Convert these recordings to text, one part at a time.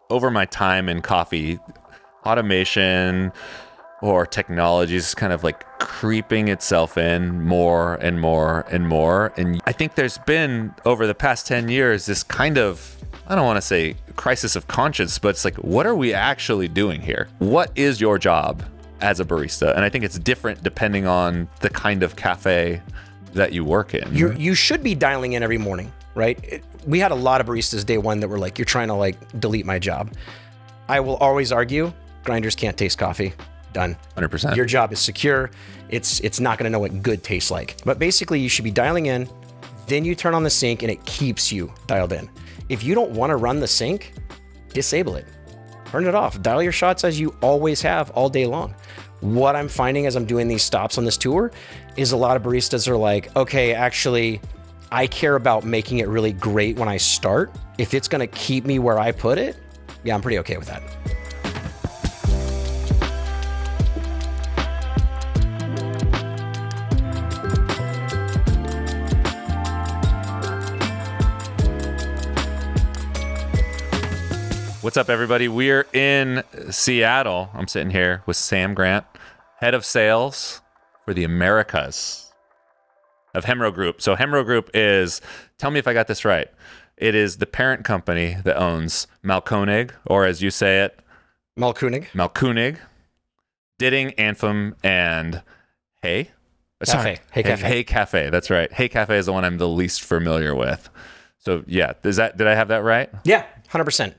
over my time in coffee, automation or technology is kind of like creeping itself in more and more and more. And I think there's been, over the past 10 years, this kind of, I don't want to say crisis of conscience, but it's like, what are we actually doing here? What is your job as a barista? And I think it's different depending on the kind of cafe that you work in. You should be dialing in every morning, right? We had a lot of baristas day one that were like, you're trying to like delete my job. I will always argue, grinders can't taste coffee. Done. 100%. Your job is secure. It's not going to know what good tastes like. But basically, you should be dialing in. Then you turn on the sink, and it keeps you dialed in. If you don't want to run the sink, disable it. Turn it off. Dial your shots as you always have all day long. What I'm finding as I'm doing these stops on this tour is a lot of baristas are like, okay, actually, I care about making it really great when I start. If it's going to keep me where I put it, yeah, I'm pretty okay with that. What's up, everybody? We're in Seattle. I'm sitting here with Sam Grant, head of sales for the Americas of Hemro Group. So Hemro Group is, tell me if I got this right, it is the parent company that owns Mahlkönig, or as you say it, Mahlkönig, Ditting, Anthem, and Hey Cafe. That's right. Hey Cafe is the one I'm the least familiar with. So yeah, did I have that right? Yeah, 100%.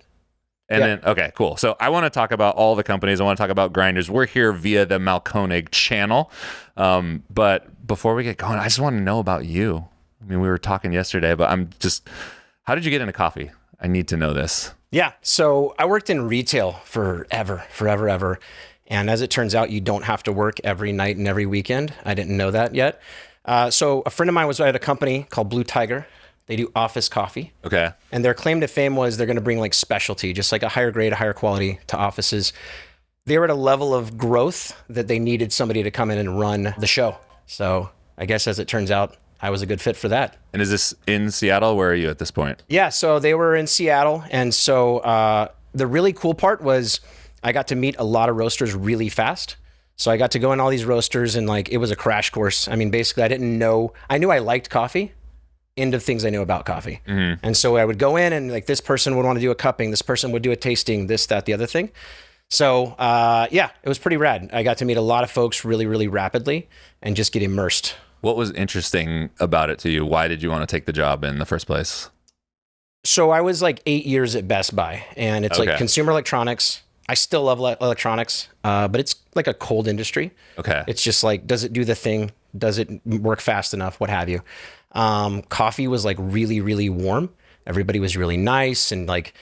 And then, okay, cool. So I want to talk about all the companies. I want to talk about grinders. We're here via the Mahlkönig channel. But before we get going, I just want to know about you. I mean, we were talking yesterday, but how did you get into coffee? I need to know this. Yeah. So I worked in retail forever. And as it turns out, you don't have to work every night and every weekend. I didn't know that yet. So a friend of mine was at a company called Blue Tiger. They do office coffee. Okay. And their claim to fame was they're going to bring like specialty, just like a higher grade, a higher quality to offices. They were at a level of growth that they needed somebody to come in and run the show. So I guess as it turns out, I was a good fit for that. And is this in Seattle? Where are you at this point? Yeah, so they were in Seattle. And so the really cool part was I got to meet a lot of roasters really fast. So I got to go in all these roasters and like, it was a crash course. I mean, basically I knew I liked coffee. Into things I knew about coffee. Mm-hmm. And so I would go in and like this person would want to do a cupping, this person would do a tasting, this, that, the other thing. So yeah, it was pretty rad. I got to meet a lot of folks really, really rapidly and just get immersed. What was interesting about it to you? Why did you want to take the job in the first place? So I was like 8 years at Best Buy and it's like consumer electronics. I still love electronics, but it's like a cold industry. Okay. It's just like, does it do the thing? Does it work fast enough? What have you? Coffee was like really, really warm. Everybody was really nice and like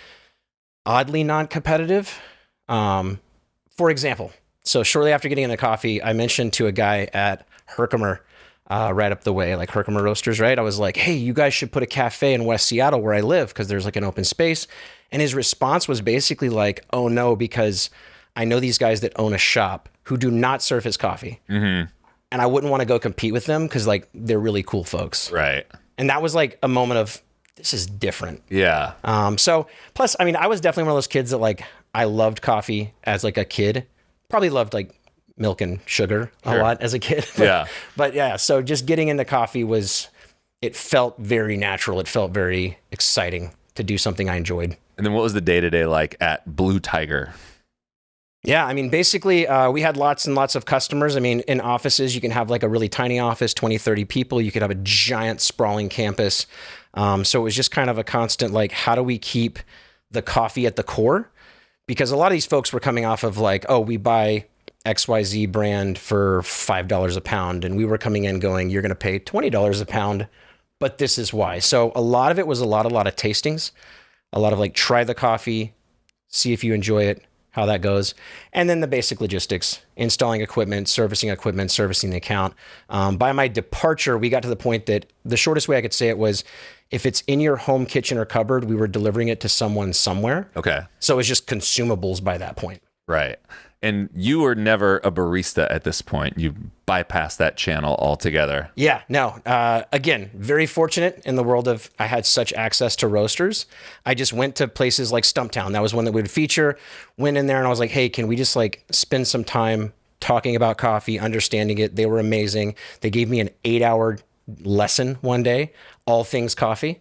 oddly non-competitive. For example, so shortly after getting into coffee, I mentioned to a guy at Herkimer, right up the way, like Herkimer Roasters, right? I was like, hey, you guys should put a cafe in West Seattle where I live because there's like an open space. And his response was basically like, oh no, because I know these guys that own a shop who do not serve his coffee. Mm-hmm. And I wouldn't want to go compete with them because like they're really cool folks. Right. And that was like a moment of, this is different. Yeah. So plus, I mean, I was definitely one of those kids that like, I loved coffee as like a kid, probably loved like milk and sugar a lot as a kid. But yeah, so just getting into coffee it felt very natural. It felt very exciting to do something I enjoyed. And then what was the day-to-day like at Blue Tiger? Yeah, I mean, basically, we had lots and lots of customers. I mean, in offices, you can have like a really tiny office, 20, 30 people. You could have a giant sprawling campus. So it was just kind of a constant, like, how do we keep the coffee at the core? Because a lot of these folks were coming off of like, oh, we buy XYZ brand for $5 a pound. And we were coming in going, you're going to pay $20 a pound, but this is why. So a lot of it was a lot of tastings, a lot of like, try the coffee, see if you enjoy it, how that goes. And then the basic logistics, installing equipment, servicing the account. By my departure, we got to the point that the shortest way I could say it was, if it's in your home kitchen or cupboard, we were delivering it to someone somewhere. Okay. So it was just consumables by that point. Right. And you were never a barista at this point. You bypassed that channel altogether. Yeah, no. Again, very fortunate in the world of I had such access to roasters. I just went to places like Stumptown. That was one that we would feature. Went in there and I was like, hey, can we just like spend some time talking about coffee, understanding it? They were amazing. They gave me an 8-hour lesson one day, all things coffee.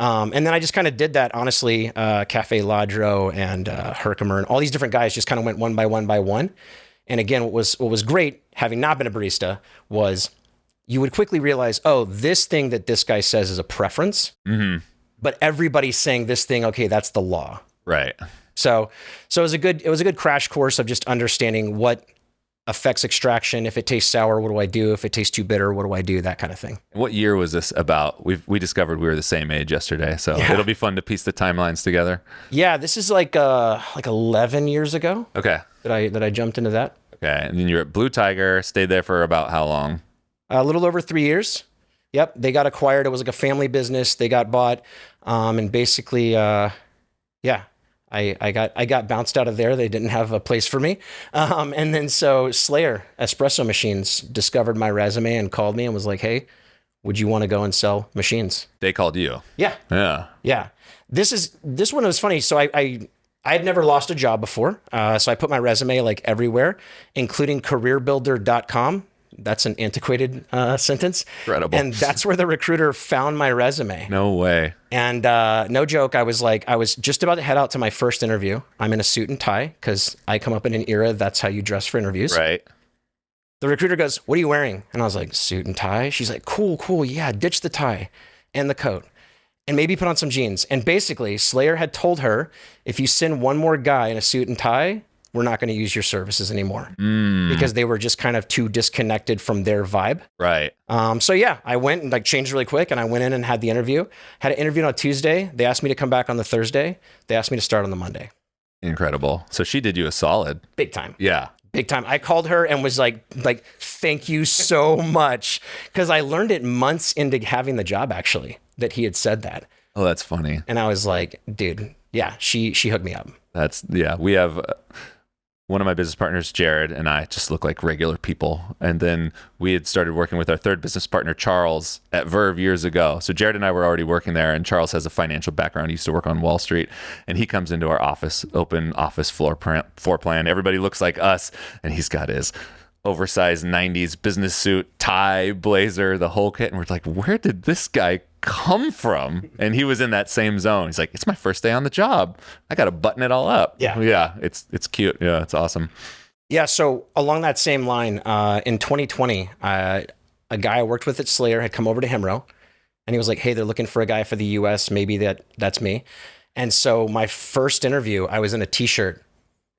And then I just kind of did that, honestly. Cafe Ladro and Herkimer and all these different guys just kind of went one by one by one. And again, what was great, having not been a barista, was you would quickly realize, oh, this thing that this guy says is a preference, but everybody's saying this thing, okay, that's the law. Right. So it was a good crash course of just understanding what affects extraction. If it tastes sour, what do I do? If it tastes too bitter, what do I do? That kind of thing. What year was this about? We discovered we were the same age yesterday, so it'll be fun to piece the timelines together. Yeah, this is like 11 years ago. Okay. That I jumped into that. Okay, and then you're at Blue Tiger, stayed there for about how long? A little over 3 years. Yep, they got acquired. It was like a family business. They got bought, and basically, I got bounced out of there. They didn't have a place for me. And then so Slayer Espresso Machines discovered my resume and called me and was like, hey, would you want to go and sell machines? They called you. Yeah. Yeah. Yeah. This one was funny. So I had never lost a job before. So I put my resume like everywhere, including careerbuilder.com. That's an antiquated sentence. Incredible. And that's where the recruiter found my resume. No way. And no joke, I was just about to head out to my first interview. I'm in a suit and tie because I come up in an era that's how you dress for interviews. Right. The recruiter goes, what are you wearing? And I was like, suit and tie. She's like, cool. Yeah, ditch the tie and the coat and maybe put on some jeans. And basically, Slayer had told her, if you send one more guy in a suit and tie, we're not going to use your services anymore because they were just kind of too disconnected from their vibe. Right. So yeah, I went and like changed really quick and I went in and had the interview. Had an interview on a Tuesday. They asked me to come back on the Thursday. They asked me to start on the Monday. Incredible. So she did you a solid. Big time. Yeah. Big time. I called her and was like, thank you so much. Because I learned it months into having the job, actually, that he had said that. Oh, that's funny. And I was like, dude, yeah, she hooked me up. We have one of my business partners, Jared, and I just look like regular people. And then we had started working with our third business partner, Charles, at Verve years ago. So Jared and I were already working there, and Charles has a financial background. He used to work on Wall Street, and he comes into our office, open office floor plan. Everybody looks like us, and he's got his oversized 90s business suit, tie, blazer, the whole kit. And we're like, where did this guy come from? And he was in that same zone. He's like, it's my first day on the job. I got to button it all up. Yeah. It's cute. Yeah. It's awesome. Yeah. So along that same line, in 2020, a guy I worked with at Slayer had come over to Hemro and he was like, hey, they're looking for a guy for the US. Maybe that's me. And so my first interview, I was in a t-shirt.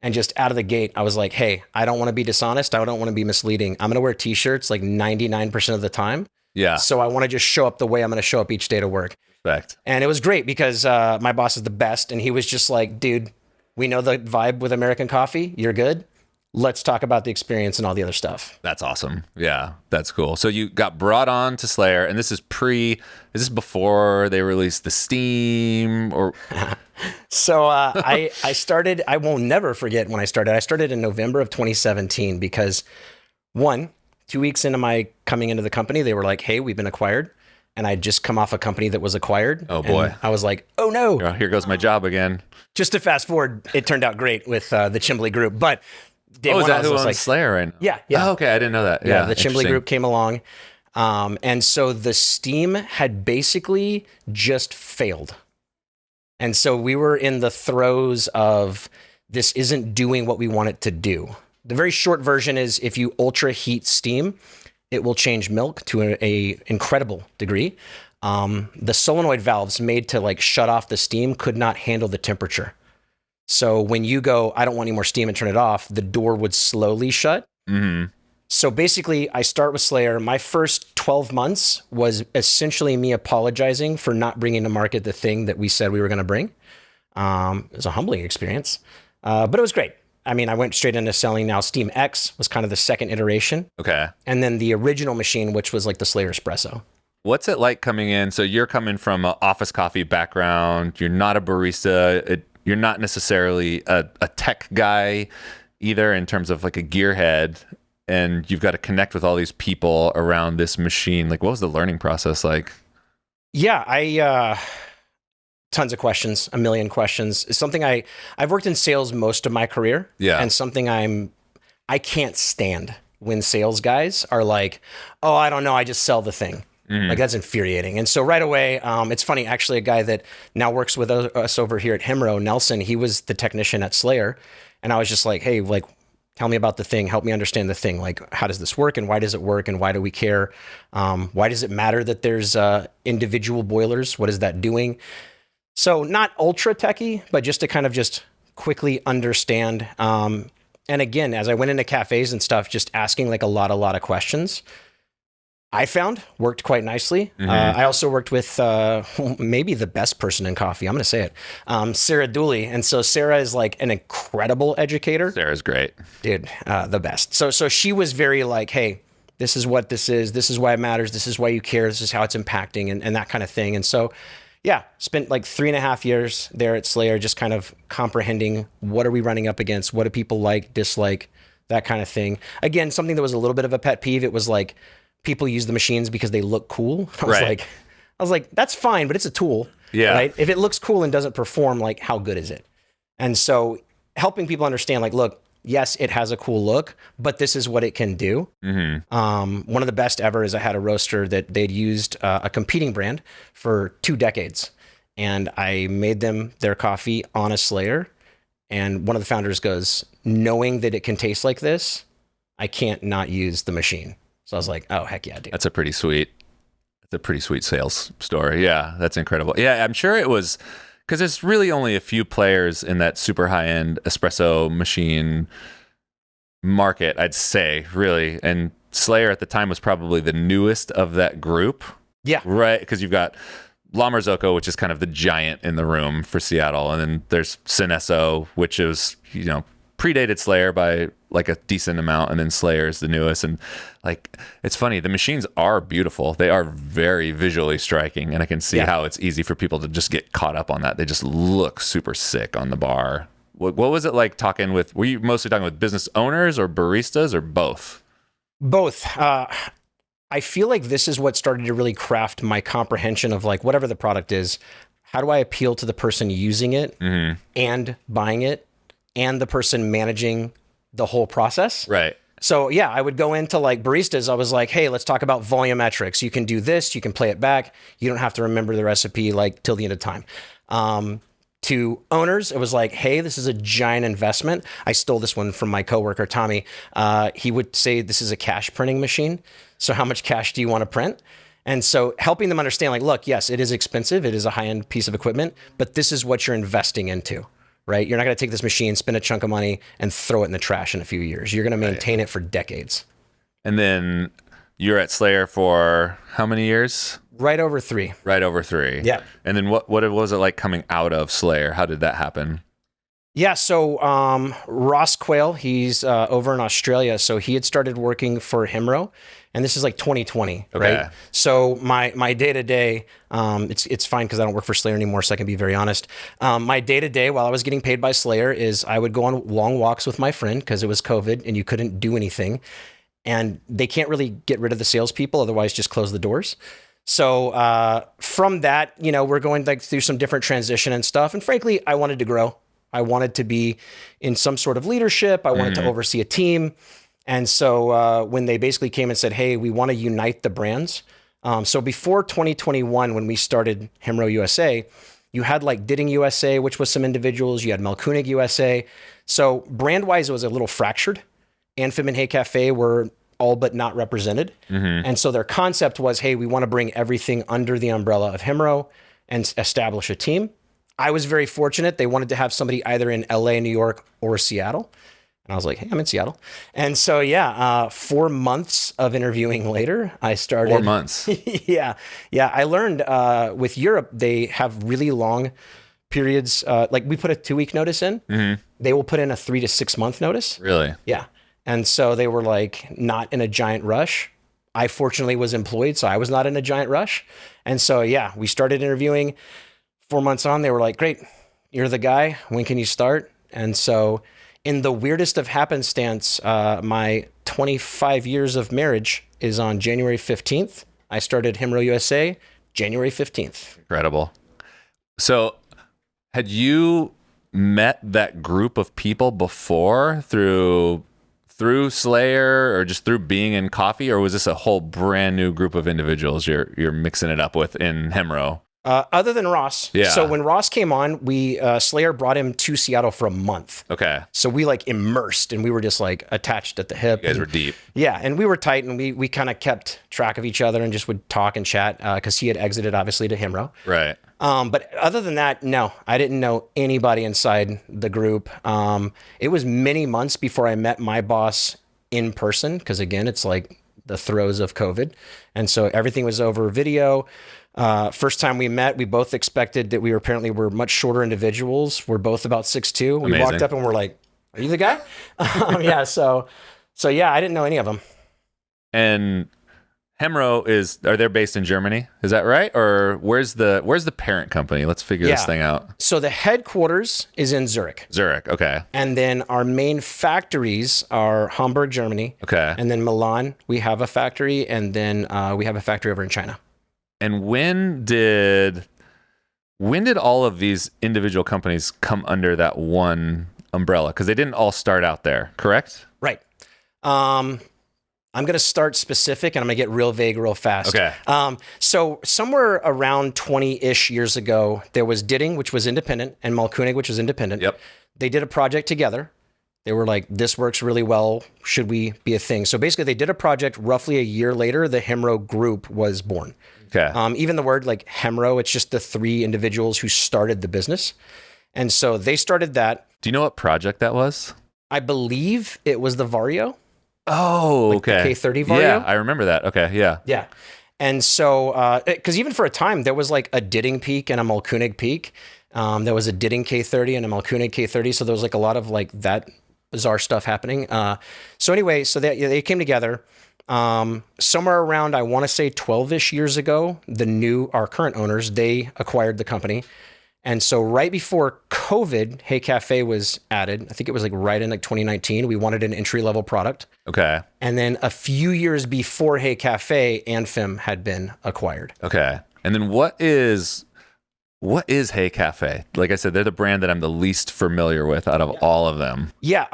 And just out of the gate, I was like, hey, I don't want to be dishonest. I don't want to be misleading. I'm going to wear t-shirts like 99% of the time. Yeah. So I want to just show up the way I'm going to show up each day to work. Respect. And it was great because my boss is the best. And he was just like, dude, we know the vibe with American coffee. You're good. Let's talk about the experience and all the other stuff. That's awesome. Yeah, that's cool. So you got brought on to Slayer, and this is before they released the Steam or... So I started, I will never forget when I started. I started in November of 2017 because 2 weeks into my coming into the company, they were like, hey, we've been acquired. And I'd just come off a company that was acquired. Oh boy. And I was like, oh no. Here goes my job again. Just to fast forward, it turned out great with the Chimbley Group. But day is one, that I who was owns like, Slayer right now? Yeah. Oh, okay, I didn't know that. Yeah, the Chimbley Group came along. And so the Steam had basically just failed. And so we were in the throes of this isn't doing what we want it to do. The very short version is if you ultra heat steam, it will change milk to a incredible degree. The solenoid valves made to like shut off the steam could not handle the temperature. So when you go, I don't want any more steam and turn it off, the door would slowly shut. Mm-hmm. So basically, I start with Slayer. My first 12 months was essentially me apologizing for not bringing to market the thing that we said we were going to bring. It was a humbling experience, but it was great. I mean, I went straight into selling now. Steam X was kind of the second iteration. Okay. And then the original machine, which was like the Slayer Espresso. What's it like coming in? So you're coming from an office coffee background. You're not a barista. You're not necessarily a tech guy. either in terms of like a gearhead, and you've got to connect with all these people around this machine. Like, what was the learning process like? Yeah, tons of questions, a million questions. It's something I've worked in sales most of my career. Yeah. And something I can't stand when sales guys are like, oh, I don't know, I just sell the thing. Like, that's infuriating. And so right away, it's funny, actually, a guy that now works with us over here at Hemro, Nelson, he was the technician at Slayer. And I was just like, hey, like, tell me about the thing. Help me understand the thing. Like, how does this work and why does it work and why do we care? Why does it matter that there's individual boilers? What is that doing? So not ultra techie, but just to kind of just quickly understand. And again, as I went into cafes and stuff, just asking like a lot of questions, I found worked quite nicely. I also worked with maybe the best person in coffee. I'm going to say it, Sarah Dooley. And so Sarah is like an incredible educator. Sarah's great. Dude, the best. So she was very like, hey, this is what this is. This is why it matters. This is why you care. This is how it's impacting and that kind of thing. And so, yeah, spent like 3.5 years there at Slayer, just kind of comprehending what are we running up against? What do people like, dislike, that kind of thing. Again, something that was a little bit of a pet peeve. It was like, people use the machines because they look cool. I was like, that's fine, but it's a tool. Yeah. Right? If it looks cool and doesn't perform, like, how good is it? And so helping people understand, like, look, yes, it has a cool look, but this is what it can do. One of the best ever is I had a roaster that they'd used a competing brand for 2 decades. And I made them their coffee on a Slayer. And one of the founders goes, knowing that it can taste like this, I can't not use the machine. So I was like, oh, heck yeah, dude. That's a pretty sweet sales story. Yeah, that's incredible. Yeah, I'm sure it was because there's really only a few players in that super high-end espresso machine market, I'd say, really. And Slayer at the time was probably the newest of that group. Yeah. Right? Because you've got La Marzocco, which is kind of the giant in the room for Seattle. And then there's Synesso, which is, predated Slayer by like a decent amount, and then Slayer is the newest. And like, it's funny, the machines are beautiful. They are very visually striking, and I can see how it's easy for people to just get caught up on that. They just look super sick on the bar. What was it like talking with, were you mostly talking with business owners or baristas or both? Both. I feel like this is what started to really craft my comprehension of like, whatever the product is, how do I appeal to the person using it and buying it and the person managing the whole process? Right. So yeah, I would go into like baristas. I was like, hey, let's talk about volumetrics. You can do this. You can play it back. You don't have to remember the recipe like till the end of time. To owners, it was like, hey, this is a giant investment. I stole this one from my coworker, Tommy. He would say, this is a cash printing machine. So how much cash do you want to print? And so helping them understand like, look, yes, it is expensive. It is a high-end piece of equipment, but this is what you're investing into. Right? You're not going to take this machine, spend a chunk of money, and throw it in the trash in a few years. You're going to maintain it for decades. And then you're at Slayer for how many years? Right over 3. Right over 3. Yeah. And then what was it like coming out of Slayer? How did that happen? Yeah, so Ross Quayle, he's over in Australia. So he had started working for Hemro, and this is like 2020, right? So my day-to-day, it's fine because I don't work for Slayer anymore, so I can be very honest. My day-to-day while I was getting paid by Slayer is I would go on long walks with my friend because it was COVID and you couldn't do anything. And they can't really get rid of the salespeople, otherwise just close the doors. So from that, we're going like through some different transition and stuff. And frankly, I wanted to grow. I wanted to be in some sort of leadership. I wanted to oversee a team. And so when they basically came and said, hey, we want to unite the brands. So before 2021, when we started Hemro USA, you had like Ditting USA, which was some individuals. You had Mahlkönig USA. So brand-wise, it was a little fractured. Amphib and Hey Cafe were all but not represented. And so their concept was, hey, we want to bring everything under the umbrella of Hemro and establish a team. I was very fortunate. They wanted to have somebody either in LA, New York, or Seattle. And I was like, hey, I'm in Seattle. And so, 4 months of interviewing later, I started. 4 months. Yeah. I learned with Europe, they have really long periods. Like we put a 2-week notice in. They will put in a 3 to 6 month notice. Really? Yeah. And so they were like not in a giant rush. I fortunately was employed, so I was not in a giant rush. And so, we started interviewing. 4 months on, they were like, great, you're the guy. When can you start? And so in the weirdest of happenstance, my 25 years of marriage is on January 15th. I started Hemro USA January 15th. Incredible. So had you met that group of people before through Slayer or just through being in coffee, or was this a whole brand new group of individuals you're mixing it up with in Hemro? Other than Ross. Yeah. So when Ross came on, Slayer brought him to Seattle for a month. Okay. So we like immersed and we were just like attached at the hip. You guys were deep. Yeah. And we were tight and we kind of kept track of each other and just would talk and chat because he had exited obviously to Hemro. Right. But other than that, no, I didn't know anybody inside the group. It was many months before I met my boss in person because again, it's like the throes of COVID. And so everything was over video. First time we met, we both expected that we were much shorter individuals. We're both about 6'2". We walked up and we're like, "Are you the guy?" Yeah. So yeah, I didn't know any of them. And Hemro are they based in Germany? Is that right? Or where's the parent company? Let's figure this thing out. So the headquarters is in Zurich. Zurich. Okay. And then our main factories are Hamburg, Germany. Okay. And then Milan, we have a factory. And then we have a factory over in China. And when did all of these individual companies come under that one umbrella? Because they didn't all start out there, correct? Right. I'm going to start specific and I'm going to get real vague real fast. Okay. So somewhere around 20-ish years ago, there was Ditting, which was independent, and Mahlkönig, which was independent. Yep. They did a project together. They were like, this works really well. Should we be a thing? So basically they did a project. Roughly a year later, the Hemro Group was born. Okay. Even the word like Hemro, it's just the three individuals who started the business. And so they started that. Do you know what project that was? I believe it was the Vario. Oh, okay. The K30 Vario. Yeah, I remember that. Okay, yeah. Yeah. And so, because even for a time, there was like a Ditting peak and a Mahlkönig peak. There was a Ditting K30 and a Mahlkönig K30. So there was like a lot of like that bizarre stuff happening. So anyway, so they came together. Somewhere around, I want to say 12-ish years ago, our current owners, they acquired the company. And so right before COVID, Hey Cafe was added. I think it was like right in like 2019. We wanted an entry-level product. Okay. And then a few years before Hey Cafe, Anfim had been acquired. Okay. And then what is Hey Cafe? Like I said, they're the brand that I'm the least familiar with out of all of them. Yeah,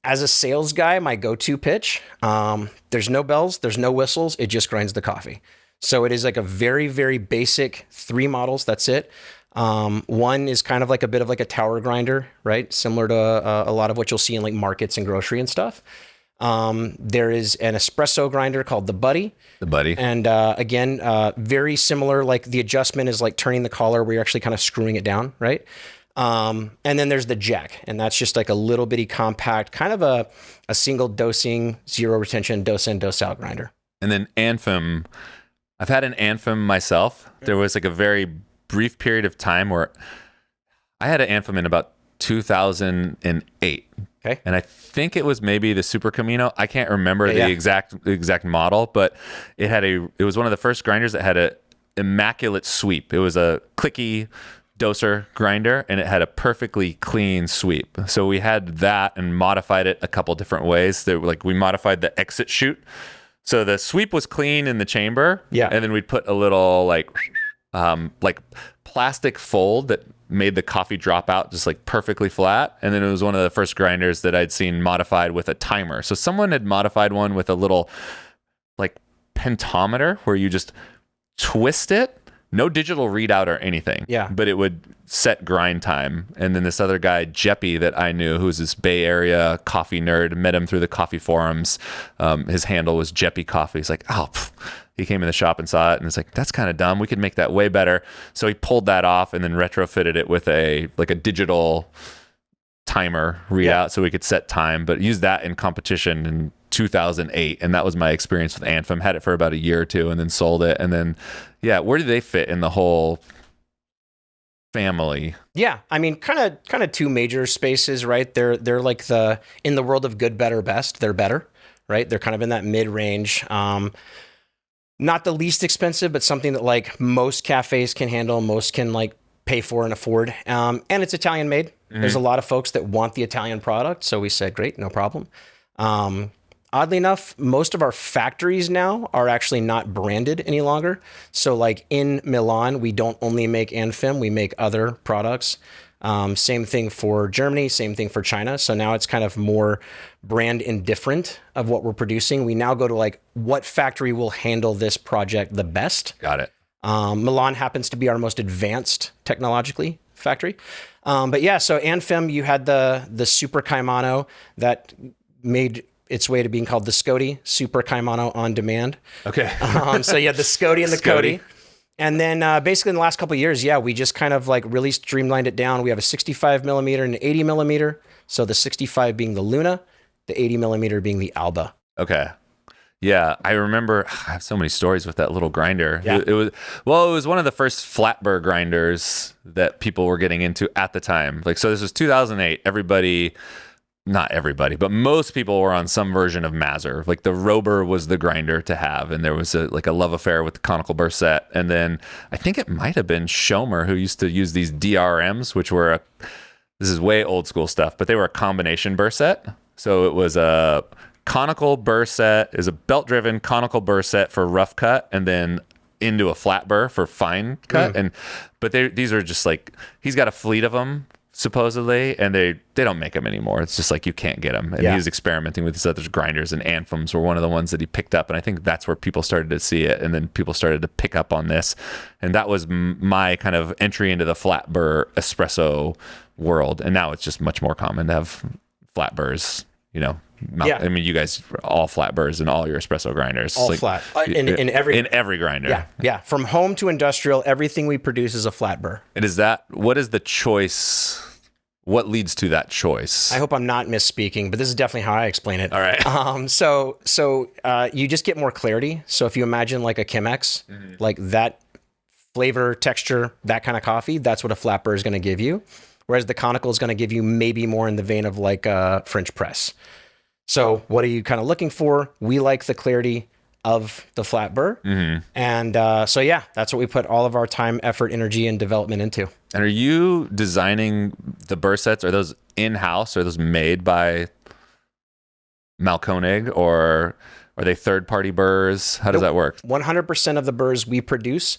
as a sales guy, my go-to pitch, there's no bells, there's no whistles, it just grinds the coffee. So it is like a very, very basic 3 models, that's it. One is kind of like a bit of like a tower grinder, right? Similar to a lot of what you'll see in like markets and grocery and stuff. There is an espresso grinder called the Buddy. The Buddy. And again, very similar, like the adjustment is like turning the collar where you're actually kind of screwing it down, right? And then there's the Jack, and that's just like a little bitty compact, kind of a single dosing, zero retention, dose in, dose out grinder. And then Anfim. I've had an Anfim myself. There was like a very brief period of time where I had an Anfim in about 2008. Okay. And I think it was maybe the Super Camino. I can't remember the exact model, but it was one of the first grinders that had a immaculate sweep. It was a clicky doser grinder and it had a perfectly clean sweep. So we had that and modified it a couple different ways. We modified the exit chute. So the sweep was clean in the chamber. Yeah. And then we'd put a little like plastic fold that made the coffee drop out just like perfectly flat. And then it was one of the first grinders that I'd seen modified with a timer. So someone had modified one with a little like pentometer where you just twist it. No digital readout or anything. Yeah. But it would set grind time. And then this other guy, Jeppy, that I knew, who's this Bay Area coffee nerd, met him through the coffee forums. His handle was Jeppy Coffee. He's like, he came in the shop and saw it and it's like, that's kind of dumb. We could make that way better. So he pulled that off and then retrofitted it with a digital timer readout so we could set time, but used that in competition in 2008. And that was my experience with Anfim. Had it for about a year or two and then sold it. And then, where do they fit in the whole family? Yeah. I mean, kind of 2 major spaces, right? They're like in the world of good, better, best, they're better, right? They're kind of in that mid-range. Not the least expensive, but something that like most cafes can handle, most can like pay for and afford. And it's Italian made, There's a lot of folks that want the Italian product. So we said, great, no problem. Oddly enough, most of our factories now are actually not branded any longer. So like in Milan, we don't only make Anfim, we make other products. Same thing for Germany, same thing for China. So now it's kind of more brand indifferent of what we're producing. We now go to like, what factory will handle this project the best? Got it. Milan happens to be our most advanced technologically factory. But yeah, so Anfim, you had the Super Caimano that made its way to being called the Scody, Super Caimano on demand. Okay. So you had the Scody and the Scody. Cody. And then basically in the last couple of years, yeah, we just kind of like really streamlined it down. We have a 65 millimeter and an 80 millimeter. So the 65 being the Luna, the 80 millimeter being the Alba. Okay. Yeah, I remember. I have so many stories with that little grinder. Yeah. It was one of the first flat burr grinders that people were getting into at the time. Like, so this was 2008. Not everybody, but most people were on some version of Mazzer. Like the Rober was the grinder to have, and there was a love affair with the conical burr set. And then I think it might have been Schomer who used to use these DRMs, which were this is way old school stuff, but they were a combination burr set. So it was a conical burr set, is a belt driven conical burr set for rough cut, and then into a flat burr for fine cut. But these are just like, he's got a fleet of them supposedly, and they don't make them anymore. It's just like you can't get them. And he was experimenting with these other grinders, and Anfims were one of the ones that he picked up. And I think that's where people started to see it, and then people started to pick up on this. And that was my kind of entry into the flat burr espresso world. And now it's just much more common to have flat burrs. You know, I mean, you guys all flat burrs in all your espresso grinders. All like, flat in every grinder. Yeah. From home to industrial, everything we produce is a flat burr. And what is the choice? What leads to that choice? I hope I'm not misspeaking, but this is definitely how I explain it. All right. So you just get more clarity. So if you imagine like a Chemex, like that flavor, texture, that kind of coffee, that's what a flat burr is going to give you. Whereas the conical is going to give you maybe more in the vein of like a French press. So what are you kind of looking for? We like the clarity of the flat burr. And so, yeah, that's what we put all of our time, effort, energy, and development into. And are you designing the burr sets? Are those in-house? Are those made by Mahlkönig, or are they third-party burrs? How does that work? 100% of the burrs we produce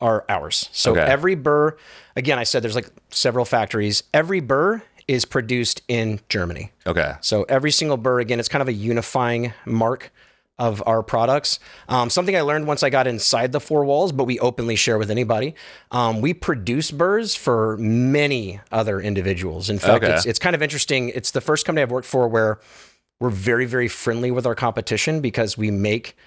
are ours. So every burr, again, I said there's like several factories. Every burr is produced in Germany. Okay. So every single burr, again, it's kind of a unifying mark of our products. Something I learned once I got inside the four walls, but we openly share with anybody. We produce burrs for many other individuals. In fact, it's kind of interesting. It's the first company I've worked for where we're very, very friendly with our competition because we make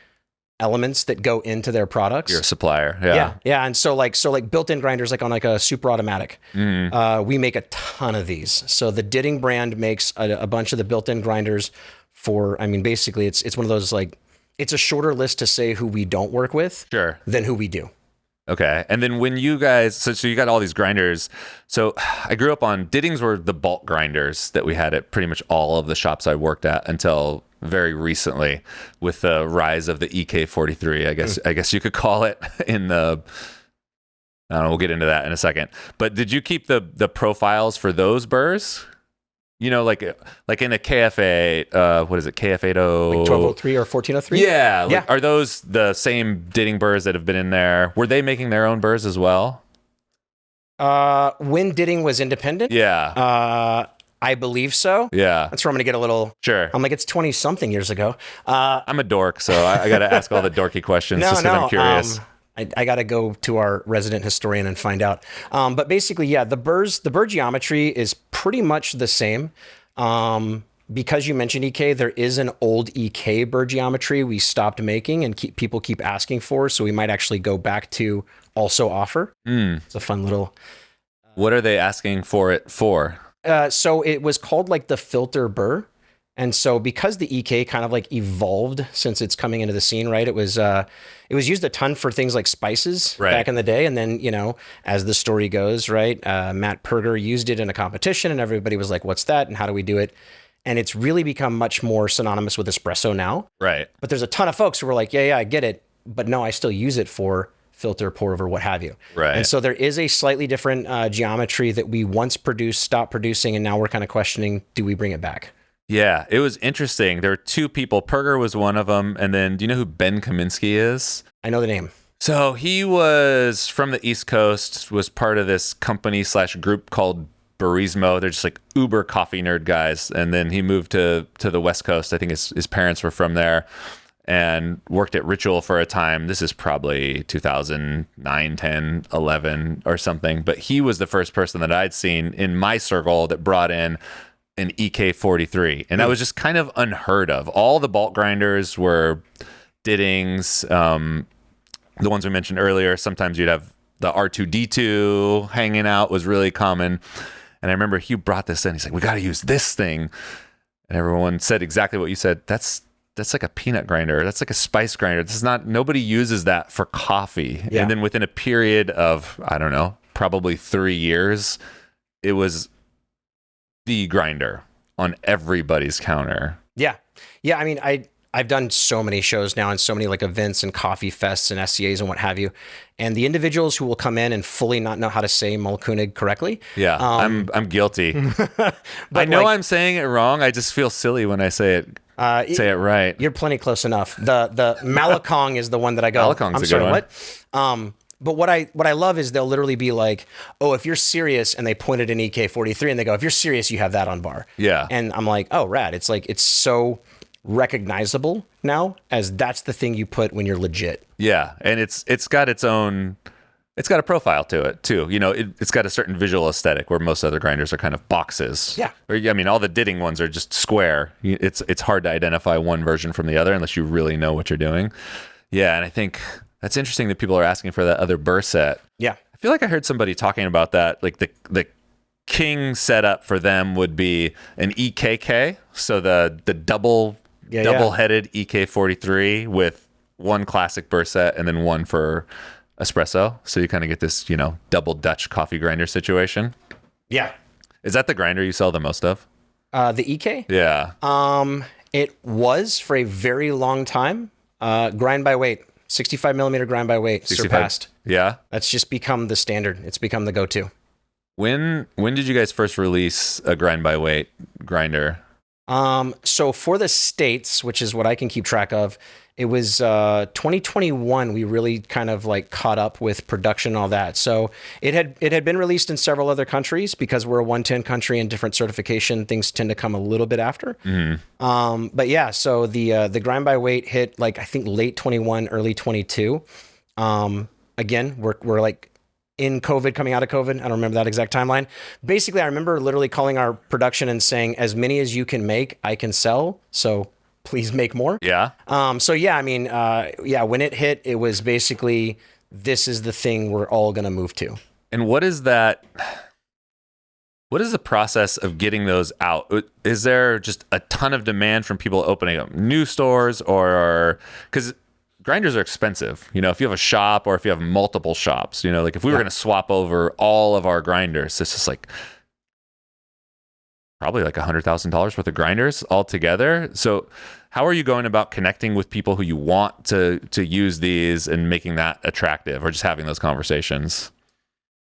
elements that go into their products. You're a supplier. Yeah. And so built-in grinders, like on like a super automatic, we make a ton of these. So the Ditting brand makes a bunch of the built-in grinders for, I mean, basically it's one of those, like, it's a shorter list to say who we don't work with than who we do. Okay. And then when you guys, so you got all these grinders. So I grew up on, Dittings were the bulk grinders that we had at pretty much all of the shops I worked at until very recently with the rise of the EK43, I guess you could call it, in the, I don't know, we'll get into that in a second. But did you keep the profiles for those burrs? You know, like in a KF8, what is it, KF80? Like 1203 or 1403? Yeah. Are those the same Ditting burrs that have been in there? Were they making their own burrs as well? When Ditting was independent? Yeah. I believe so. Yeah. That's where I'm going to get a little... Sure. I'm like, it's 20-something years ago. I'm a dork, so I got to ask all the dorky questions just because I'm curious. I got to go to our resident historian and find out. But basically, yeah, the burr geometry is pretty much the same. Because you mentioned EK, there is an old EK burr geometry we stopped making and people keep asking for. So we might actually go back to also offer. It's a fun little... What are they asking for it for? So it was called like the filter burr. And so because the EK kind of like evolved since it's coming into the scene, right? It was used a ton for things like spices back in the day. And then, you know, as the story goes, right? Matt Perger used it in a competition and everybody was like, what's that? And how do we do it? And it's really become much more synonymous with espresso now. Right. But there's a ton of folks who were like, yeah, I get it. But no, I still use it for filter, pour over, what have you. Right. And so there is a slightly different geometry that we once produced, stopped producing, and now we're kind of questioning, do we bring it back? Yeah, it was interesting. There were two people. Perger was one of them. And then do you know who Ben Kaminsky is? I know the name. So he was from the East Coast, was part of this company / group called Barismo. They're just like uber coffee nerd guys. And then he moved to the West Coast. I think his parents were from there, and worked at Ritual for a time. This is probably 2009, 10, 11 or something. But he was the first person that I'd seen in my circle that brought in an EK43. And that was just kind of unheard of. All the bulk grinders were Dittings, the ones we mentioned earlier. Sometimes you'd have the R2D2 hanging out, was really common. And I remember Hugh brought this in. He's like, we got to use this thing. And everyone said exactly what you said. That's like a peanut grinder. That's like a spice grinder. This is not, nobody uses that for coffee. Yeah. And then within a period of, I don't know, probably 3 years, it was the grinder on everybody's counter. Yeah. Yeah. I mean, I've done so many shows now and so many like events and coffee fests and SCAs and what have you. And the individuals who will come in and fully not know how to say Mahlkönig correctly. Yeah, I'm guilty. I know I'm saying it wrong. I just feel silly when I say it. Say it right. You're plenty close enough. The Mahlkönig is the one that I go. Mahlkönig's a good one. What? But what I love is they'll literally be like, oh, if you're serious, and they point at an EK43 and they go, if you're serious, you have that on bar. Yeah. And I'm like, oh, rad. It's like, it's so recognizable now as that's the thing you put when you're legit. Yeah. And it's got its own, it's got a profile to it too. You know, it's got a certain visual aesthetic where most other grinders are kind of boxes. Yeah. Or, I mean, all the Ditting ones are just square. It's hard to identify one version from the other unless you really know what you're doing. Yeah. And I think that's interesting that people are asking for that other burr set. Yeah. I feel like I heard somebody talking about that. Like the king setup for them would be an EKK. So the double-headed EK43 with one classic burr set and then one for espresso. So you kind of get this, you know, double Dutch coffee grinder situation. Yeah. Is that the grinder you sell the most of? The EK? Yeah. It was for a very long time. Grind by weight. 65 millimeter grind by weight 65. surpassed. Yeah. That's just become the standard. It's become the go-to. When did you guys first release a grind by weight grinder? So for the States, which is what I can keep track of, it was 2021 we really kind of like caught up with production and all that. So it had been released in several other countries because we're a 110 country and different certification things tend to come a little bit after. Mm-hmm. But yeah, so the grind by weight hit like I think late 21, early 22. Again, we're like in COVID, coming out of COVID. I don't remember that exact timeline. Basically, I remember literally calling our production and saying, as many as you can make, I can sell. So please make more. Yeah. So yeah, I mean, when it hit, it was basically, this is the thing we're all going to move to. And what is that? What is the process of getting those out? Is there just a ton of demand from people opening up new stores, or because grinders are expensive, you know, if you have a shop or if you have multiple shops, you know, like if we were going to swap over all of our grinders, it's just like probably like $100,000 worth of grinders altogether. So how are you going about connecting with people who you want to use these and making that attractive, or just having those conversations?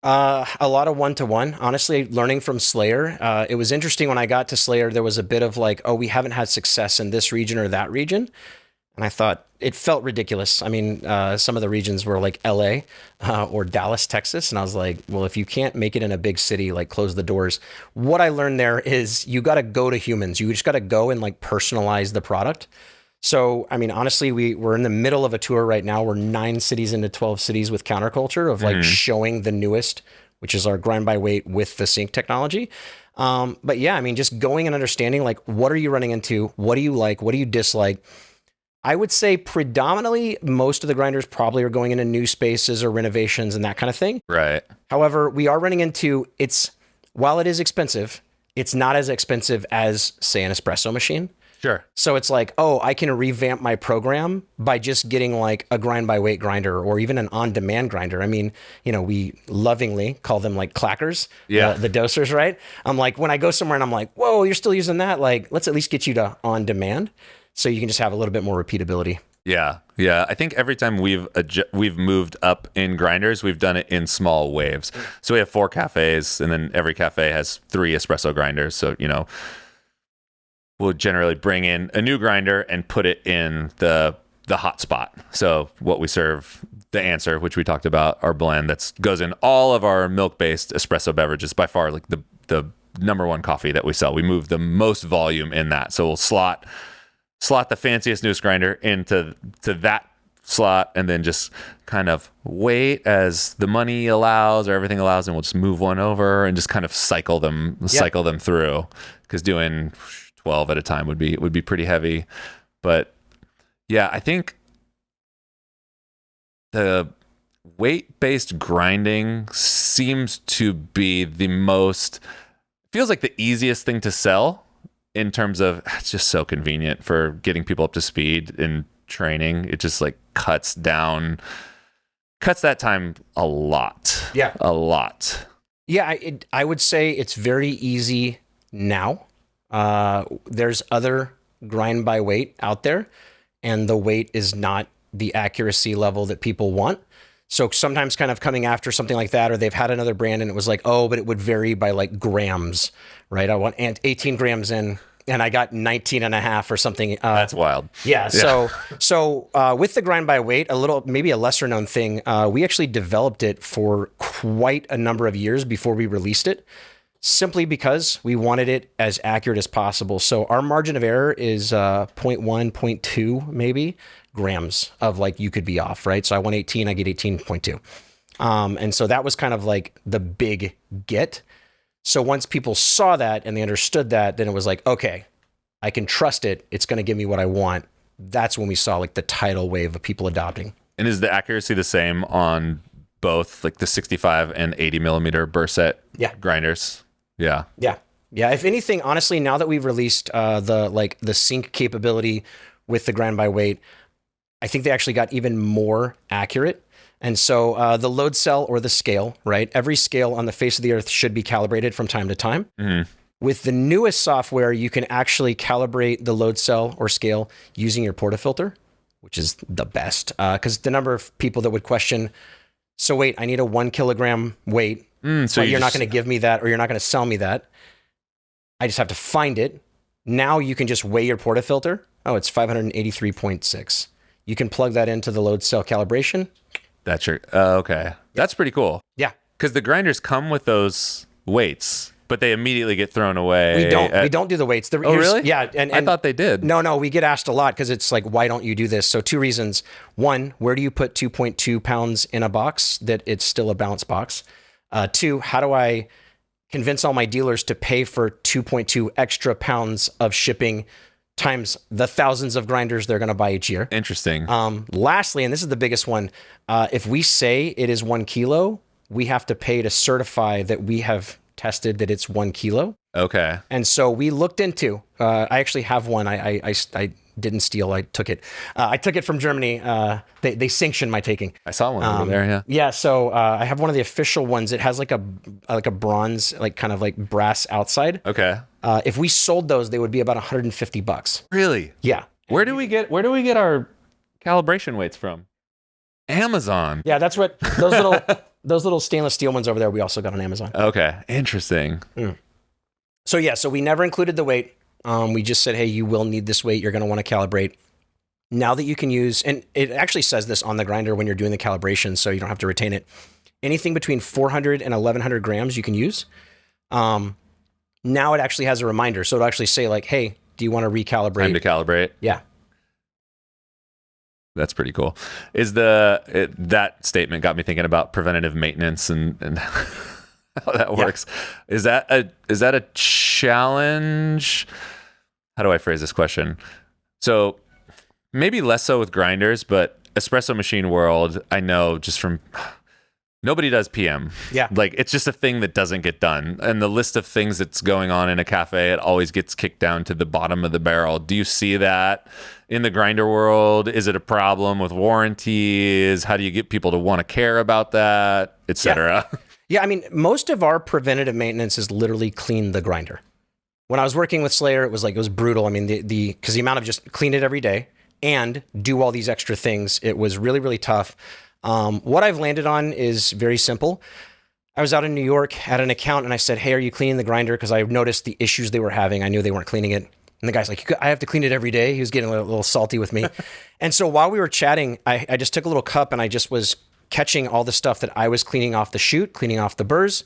A lot of one-to-one, honestly, learning from Slayer. It was interesting when I got to Slayer, there was a bit of like, oh, we haven't had success in this region or that region. And I thought it felt ridiculous. I mean, some of the regions were like LA or Dallas, Texas. And I was like, well, if you can't make it in a big city, like close the doors. What I learned there is you got to go to humans. You just got to go and like personalize the product. So, I mean, honestly, we're in the middle of a tour right now. We're 9 cities into 12 cities with counterculture of like showing the newest, which is our grind by weight with the sync technology. But yeah, I mean, just going and understanding like, what are you running into? What do you like? What do you dislike? I would say predominantly most of the grinders probably are going into new spaces or renovations and that kind of thing. Right. However, we are running into while it is expensive, it's not as expensive as say an espresso machine. Sure. So it's like, oh, I can revamp my program by just getting like a grind by weight grinder or even an on-demand grinder. I mean, you know, we lovingly call them like clackers, the dosers, right? I'm like, when I go somewhere and I'm like, whoa, you're still using that? Like, let's at least get you to on-demand so you can just have a little bit more repeatability. Yeah, yeah. I think every time we've moved up in grinders, we've done it in small waves. So we have 4 cafes, and then every cafe has 3 espresso grinders. So we'll generally bring in a new grinder and put it in the hot spot. So what we serve, the answer, which we talked about, our blend that goes in all of our milk-based espresso beverages, by far like the number one coffee that we sell. We move the most volume in that. So we'll slot the fanciest newest grinder into that slot, and then just kind of wait as the money allows or everything allows, and we'll just move one over and just kind of cycle them through, because doing 12 at a time would be pretty heavy. But yeah, I think the weight-based grinding seems to be feels like the easiest thing to sell, in terms of it's just so convenient for getting people up to speed in training. It just like cuts that time a lot. Yeah. A lot. Yeah, I would say it's very easy now. There's other grind by weight out there, and the weight is not the accuracy level that people want. So sometimes kind of coming after something like that, or they've had another brand and it was like, oh, but it would vary by like grams, right? I want 18 grams in, and I got 19 and a half or something. That's wild. Yeah. So with the grind by weight, maybe a lesser known thing, we actually developed it for quite a number of years before we released it, simply because we wanted it as accurate as possible. So our margin of error is 0.1, 0.2 maybe grams of like you could be off, right? So I want 18, I get 18.2. And so that was kind of like the big get. So once people saw that and they understood that, then it was like, okay, I can trust it. It's going to give me what I want. That's when we saw like the tidal wave of people adopting. And is the accuracy the same on both like the 65 and 80 millimeter burst set grinders? Yeah. Yeah. Yeah. If anything, honestly, now that we've released the sync capability with the grind by weight, I think they actually got even more accurate. And so the load cell or the scale, right? Every scale on the face of the earth should be calibrated from time to time. Mm-hmm. With the newest software, you can actually calibrate the load cell or scale using your portafilter, which is the best. Because the number of people that would question, so wait, I need a 1 kilogram weight, but you're not going to give me that, or you're not going to sell me that. I just have to find it. Now you can just weigh your portafilter. Oh, it's 583.6. You can plug that into the load cell calibration. That's your, okay. That's pretty cool. Yeah. Because the grinders come with those weights, but they immediately get thrown away. We don't do the weights. Oh, really? Yeah. And I thought they did. No, we get asked a lot because it's like, why don't you do this? So 2 reasons. 1, where do you put 2.2 pounds in a box that it's still a balanced box? 2, how do I convince all my dealers to pay for 2.2 extra pounds of shipping times the thousands of grinders they're going to buy each year? Interesting. Lastly, and this is the biggest one, if we say it is 1 kilo, we have to pay to certify that we have tested that it's 1 kilo. Okay. And so we looked into, I actually have one. I didn't steal. I took it. I took it from Germany. They sanctioned my taking. I saw one over there. Yeah. Yeah. So I have one of the official ones. It has like a bronze, like kind of like brass outside. Okay. If we sold those, they would be about $150. Really? Yeah. Where do we get our calibration weights from? Amazon. Yeah, that's what those little stainless steel ones over there. We also got on Amazon. Okay. Interesting. So yeah, so we never included the weight. We just said, hey, you will need this weight. You're going to want to calibrate. Now that you can use, and it actually says this on the grinder when you're doing the calibration, so you don't have to retain it. Anything between 400 and 1100 grams you can use. Now it actually has a reminder. So it'll actually say like, hey, do you want to recalibrate? Time to calibrate. Yeah. That's pretty cool. That statement got me thinking about preventative maintenance and how that works. Yeah. Is that a challenge? How do I phrase this question? So maybe less so with grinders, but espresso machine world, I know just from nobody does PM. Yeah. Like it's just a thing that doesn't get done. And the list of things that's going on in a cafe, it always gets kicked down to the bottom of the barrel. Do you see that in the grinder world? Is it a problem with warranties? How do you get people to want to care about that, et cetera? Yeah, I mean, most of our preventative maintenance is literally clean the grinder. When I was working with Slayer, it was brutal. I mean, because the amount of just clean it every day, and do all these extra things. It was really, really tough. What I've landed on is very simple. I was out in New York at an account and I said, hey, are you cleaning the grinder? Because I noticed the issues they were having. I knew they weren't cleaning it. And the guy's like, I have to clean it every day. He was getting a little salty with me. And so while we were chatting, I just took a little cup and I just was catching all the stuff that I was cleaning off the chute, cleaning off the burrs.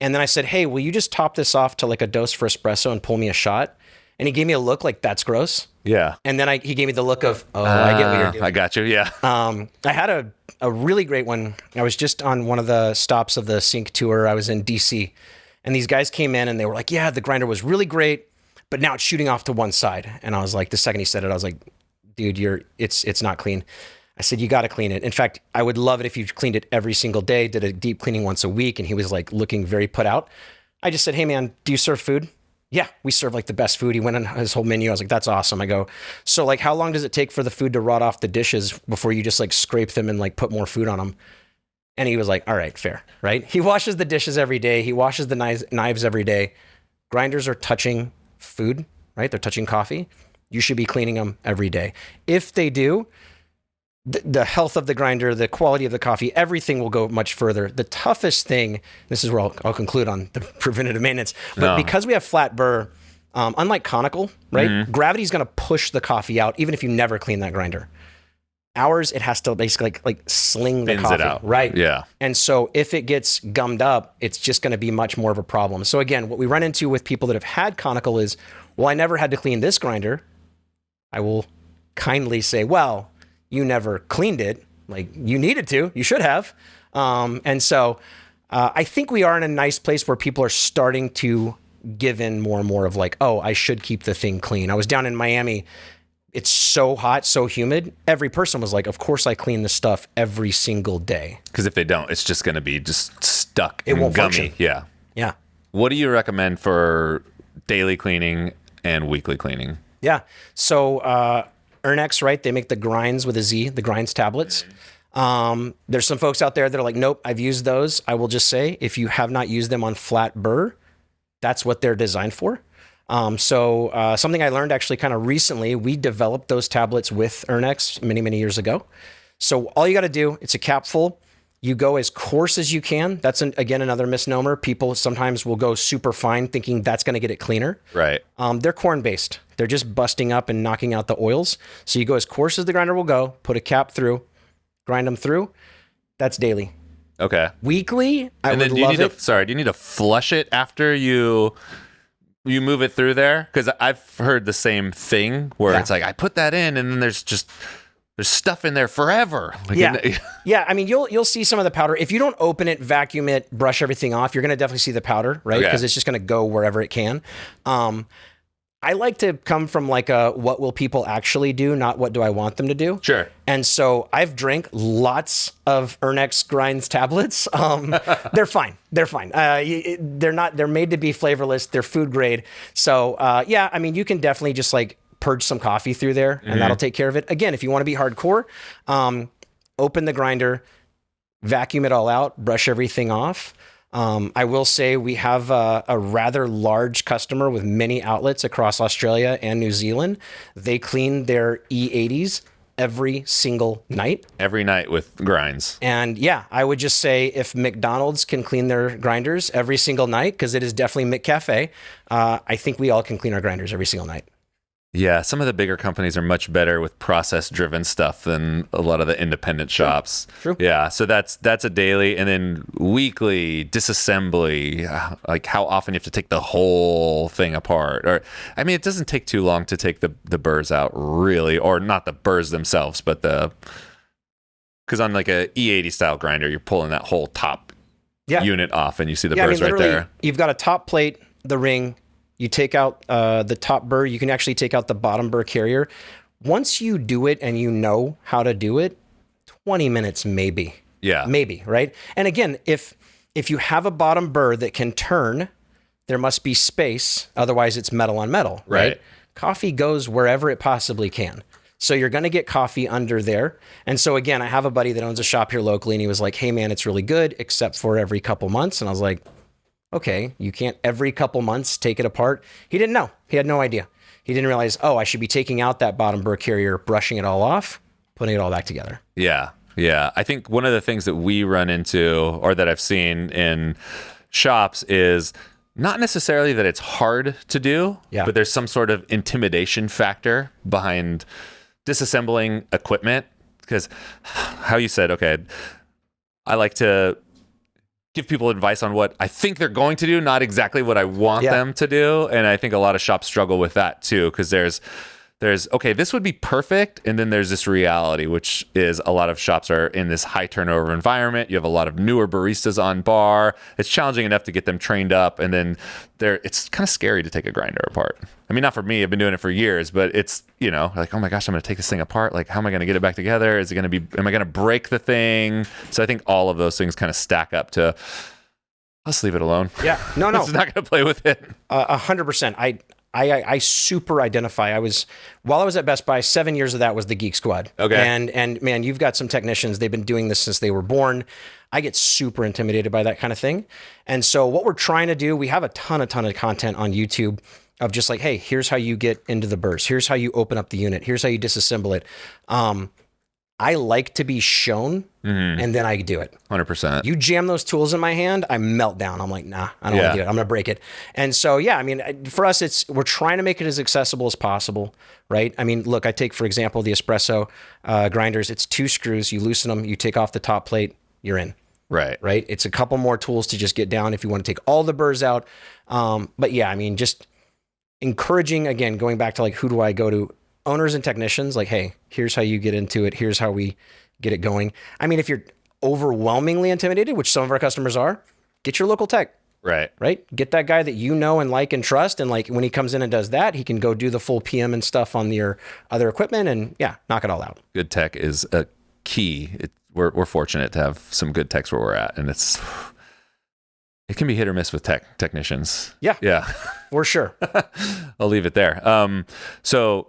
And then I said, hey, will you just top this off to like a dose for espresso and pull me a shot? And he gave me a look like, that's gross. Yeah. And then he gave me the look of, oh, I get what you're doing. I got you. Yeah. I had a really great one. I was just on one of the stops of the Sync tour. I was in DC and these guys came in and they were like, yeah, the grinder was really great, but now it's shooting off to one side. And I was like, the second he said it, I was like, dude, it's not clean. I said, you got to clean it. In fact, I would love it if you cleaned it every single day, did a deep cleaning once a week. And he was like looking very put out. I just said, hey man, do you serve food? Yeah, we serve like the best food. He went on his whole menu. I was like, that's awesome. I go, so like, how long does it take for the food to rot off the dishes before you just like scrape them and like put more food on them? And he was like, all right, fair, right? He washes the dishes every day. He washes the knives every day. Grinders are touching food, right? They're touching coffee. You should be cleaning them every day. If they do, the health of the grinder, the quality of the coffee, everything will go much further. The toughest thing, this is where I'll conclude on the preventative maintenance, but because we have flat burr, unlike conical, right? Gravity's going to push the coffee out, even if you never clean that grinder. Ours, it has to basically like sling the coffee, it out. Right? Yeah. And so if it gets gummed up, it's just going to be much more of a problem. So again, what we run into with people that have had conical is, well, I never had to clean this grinder. I will kindly say, well, you never cleaned it. Like you needed to, you should have. And so I think we are in a nice place where people are starting to give in more and more of like, oh, I should keep the thing clean. I was down in Miami. It's so hot, so humid. Every person was like, of course I clean this stuff every single day. Because if they don't, it's just going to be just stuck and won't gummy. function. Yeah. Yeah. What do you recommend for daily cleaning and weekly cleaning? Yeah. So Ernex, right? They make the grinds with a Z, the grinds tablets. There's some folks out there that are like, nope, I've used those. I will just say, if you have not used them on flat burr, that's what they're designed for. So something I learned actually kind of recently, we developed those tablets with Ernex many, many years ago. So all you got to do, it's a capful. You go as coarse as you can. That's, again, another misnomer. People sometimes will go super fine thinking that's going to get it cleaner. Right. They're corn-based. They're just busting up and knocking out the oils. So you go as coarse as the grinder will go, put a cap through, grind them through. That's daily. Okay. Weekly, I would love it. Do you need to flush it after you move it through there? Because I've heard the same thing where it's like, I put that in and then there's stuff in there forever. Like Yeah. I mean, you'll see some of the powder. If you don't open it, vacuum it, brush everything off, you're going to definitely see the powder, right? Because it's just going to go wherever it can. I like to come from like what will people actually do, not what do I want them to do. Sure. And so I've drank lots of Ernex grinds tablets. They're fine. They're fine. They're made to be flavorless. They're food grade. So yeah, I mean, you can definitely just like purge some coffee through there and that'll take care of it. Again, if you want to be hardcore, open the grinder, vacuum it all out, brush everything off. I will say we have a rather large customer with many outlets across Australia and New Zealand. They clean their E80s every single night. Every night with grinds. And yeah, I would just say if McDonald's can clean their grinders every single night, because it is definitely McCafe, I think we all can clean our grinders every single night. Yeah, some of the bigger companies are much better with process-driven stuff than a lot of the independent shops. True. Yeah, so that's a daily, and then weekly disassembly. Like how often you have to take the whole thing apart, or I mean, it doesn't take too long to take the burrs out, really, or not the burrs themselves, but because on like a E80 style grinder, you're pulling that whole top unit off, and you see the burrs right there. You've got a top plate, the ring. You take out the top burr. You can actually take out the bottom burr carrier. Once you do it and you know how to do it, 20 minutes maybe. Yeah. Maybe, right? And again, if you have a bottom burr that can turn, there must be space. Otherwise, it's metal on metal, right? Coffee goes wherever it possibly can. So you're going to get coffee under there. And so again, I have a buddy that owns a shop here locally, and he was like, hey, man, it's really good, except for every couple months. And I was like, Okay, you can't every couple months take it apart. He didn't know. He had no idea. He didn't realize, oh, I should be taking out that bottom burr carrier, brushing it all off, putting it all back together. Yeah. Yeah. I think one of the things that we run into, or that I've seen in shops, is not necessarily that it's hard to do, but there's some sort of intimidation factor behind disassembling equipment. Because how you said, okay, I like to give people advice on what I think they're going to do, not exactly what I want them to do. And I think a lot of shops struggle with that too, because there's, okay, this would be perfect. And then there's this reality, which is a lot of shops are in this high turnover environment. You have a lot of newer baristas on bar. It's challenging enough to get them trained up. And then it's kind of scary to take a grinder apart. I mean, not for me, I've been doing it for years, but it's, like, oh my gosh, I'm going to take this thing apart. Like, how am I going to get it back together? Am I going to break the thing? So I think all of those things kind of stack up to, let's leave it alone. Yeah. No. It's not going to play with it. 100%. I super identify. While I was at Best Buy, 7 years of that was the Geek Squad. Okay. And man, you've got some technicians. They've been doing this since they were born. I get super intimidated by that kind of thing. And so what we're trying to do, we have a ton of content on YouTube of just like, hey, here's how you get into the burst. Here's how you open up the unit. Here's how you disassemble it. I like to be shown, and then I do it. 100%. You jam those tools in my hand, I melt down. I'm like, nah, I don't want to do it. I'm going to break it. And so, yeah, I mean, for us, we're trying to make it as accessible as possible, right? I mean, look, I take, for example, the espresso grinders. It's 2 screws. You loosen them. You take off the top plate. You're in. Right. Right. It's a couple more tools to just get down if you want to take all the burrs out. But yeah, I mean, just encouraging, again, going back to like, who do I go to? Owners and technicians, like, hey, here's how you get into it. Here's how we get it going. I mean, if you're overwhelmingly intimidated, which some of our customers are, get your local tech. Right. Get that guy that you know and like and trust. And like when he comes in and does that, he can go do the full PM and stuff on your other equipment and knock it all out. Good tech is a key. We're fortunate to have some good techs where we're at. And it can be hit or miss with technicians. Yeah. For sure. I'll leave it there. So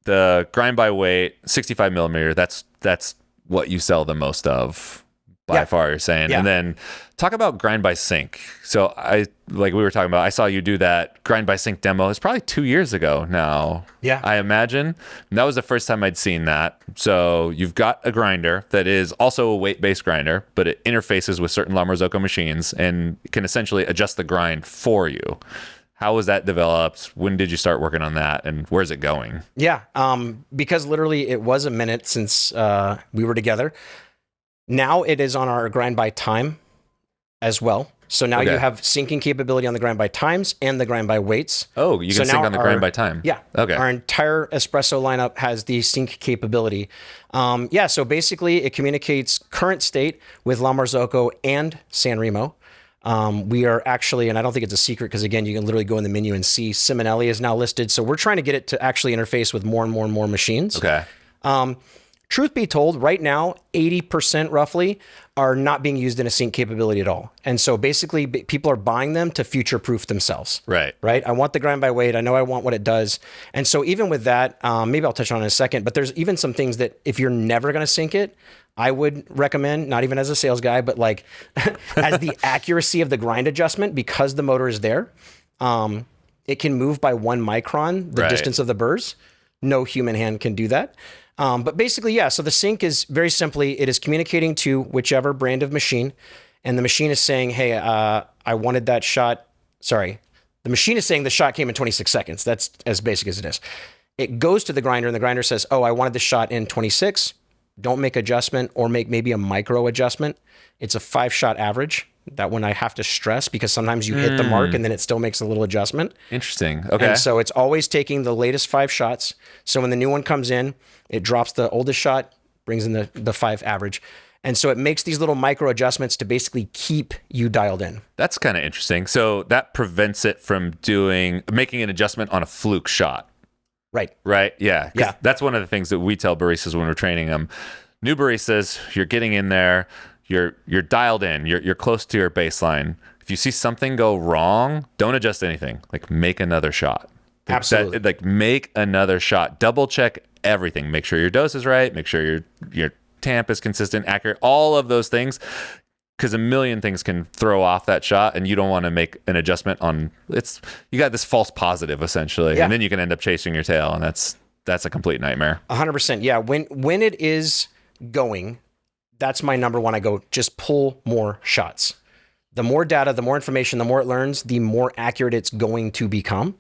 the grind by weight, 65 millimeter, that's what you sell the most of by far, you're saying. And then talk about grind by sink. So like we were talking about, I saw you do that grind by sink demo. It's probably 2 years ago now. Yeah. I imagine. And that was the first time I'd seen that. So you've got a grinder that is also a weight-based grinder, but it interfaces with certain La Marzocco machines and can essentially adjust the grind for you. How was that developed? When did you start working on that, and where's it going? Yeah, because literally it was a minute since we were together. Now it is on our grind by time as well. So now you have syncing capability on the grind by times and the grind by weights. Oh, you can sync on the grind by time. Yeah. Okay. Our entire espresso lineup has the sync capability. So basically it communicates current state with La Marzocco and San Remo. We are actually, and I don't think it's a secret because again, you can literally go in the menu and see Simonelli is now listed. So we're trying to get it to actually interface with more and more and more machines. Okay. Truth be told, right now, 80% roughly are not being used in a sync capability at all. And so basically people are buying them to future-proof themselves. Right. I want the grind by weight. I know I want what it does. And so even with that, maybe I'll touch on it in a second, but there's even some things that if you're never going to sync it, I would recommend, not even as a sales guy, but like as the accuracy of the grind adjustment, because the motor is there, it can move by 1 micron, the distance of the burrs. No human hand can do that. But basically, so the sync is very simply, it is communicating to whichever brand of machine, and the machine is saying, hey, I wanted that shot. Sorry. The machine is saying the shot came in 26 seconds. That's as basic as it is. It goes to the grinder, and the grinder says, oh, I wanted the shot in 26. Don't make adjustment or make maybe a micro adjustment. It's a 5-shot average. That one I have to stress because sometimes you hit the mark and then it still makes a little adjustment. Interesting. Okay. And so it's always taking the latest 5 shots. So when the new one comes in, it drops the oldest shot, brings in the 5 average. And so it makes these little micro adjustments to basically keep you dialed in. That's kind of interesting. So that prevents it from making an adjustment on a fluke shot. Right. Yeah. That's one of the things that we tell baristas when we're training them. New baristas, you're getting in there. You're dialed in. You're close to your baseline. If you see something go wrong, don't adjust anything. Like make another shot. Absolutely. Make another shot. Double check everything. Make sure your dose is right. Make sure your tamp is consistent, accurate. All of those things. because a million things can throw off that shot, and you don't want to make an adjustment on it's. You got this false positive essentially, and then you can end up chasing your tail, and that's a complete nightmare. 100%. Yeah. When it is going, that's my number one. I go, just pull more shots. The more data, the more information, the more it learns, the more accurate it's going to become.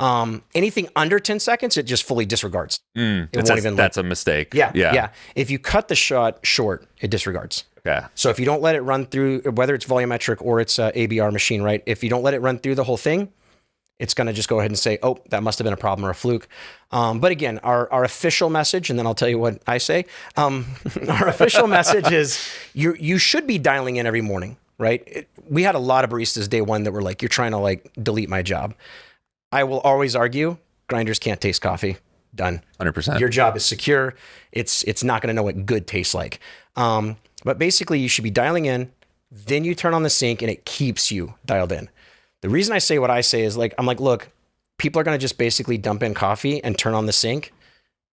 Anything under 10 seconds, it just fully disregards. That's a mistake. Yeah. If you cut the shot short, it disregards. Okay. So if you don't let it run through, whether it's volumetric or it's a ABR machine, right? If you don't let it run through the whole thing, it's going to just go ahead and say, oh, that must have been a problem or a fluke. But again, our official message, and then I'll tell you what I say. Our official message is you should be dialing in every morning, right? We had a lot of baristas day one that were like, you're trying to like delete my job. I will always argue grinders can't taste coffee. Done. 100%. Your job is secure. It's not going to know what good tastes like. But basically you should be dialing in, then you turn on the sink and it keeps you dialed in. The reason I say what I say is like, I'm like, look, people are going to just basically dump in coffee and turn on the sink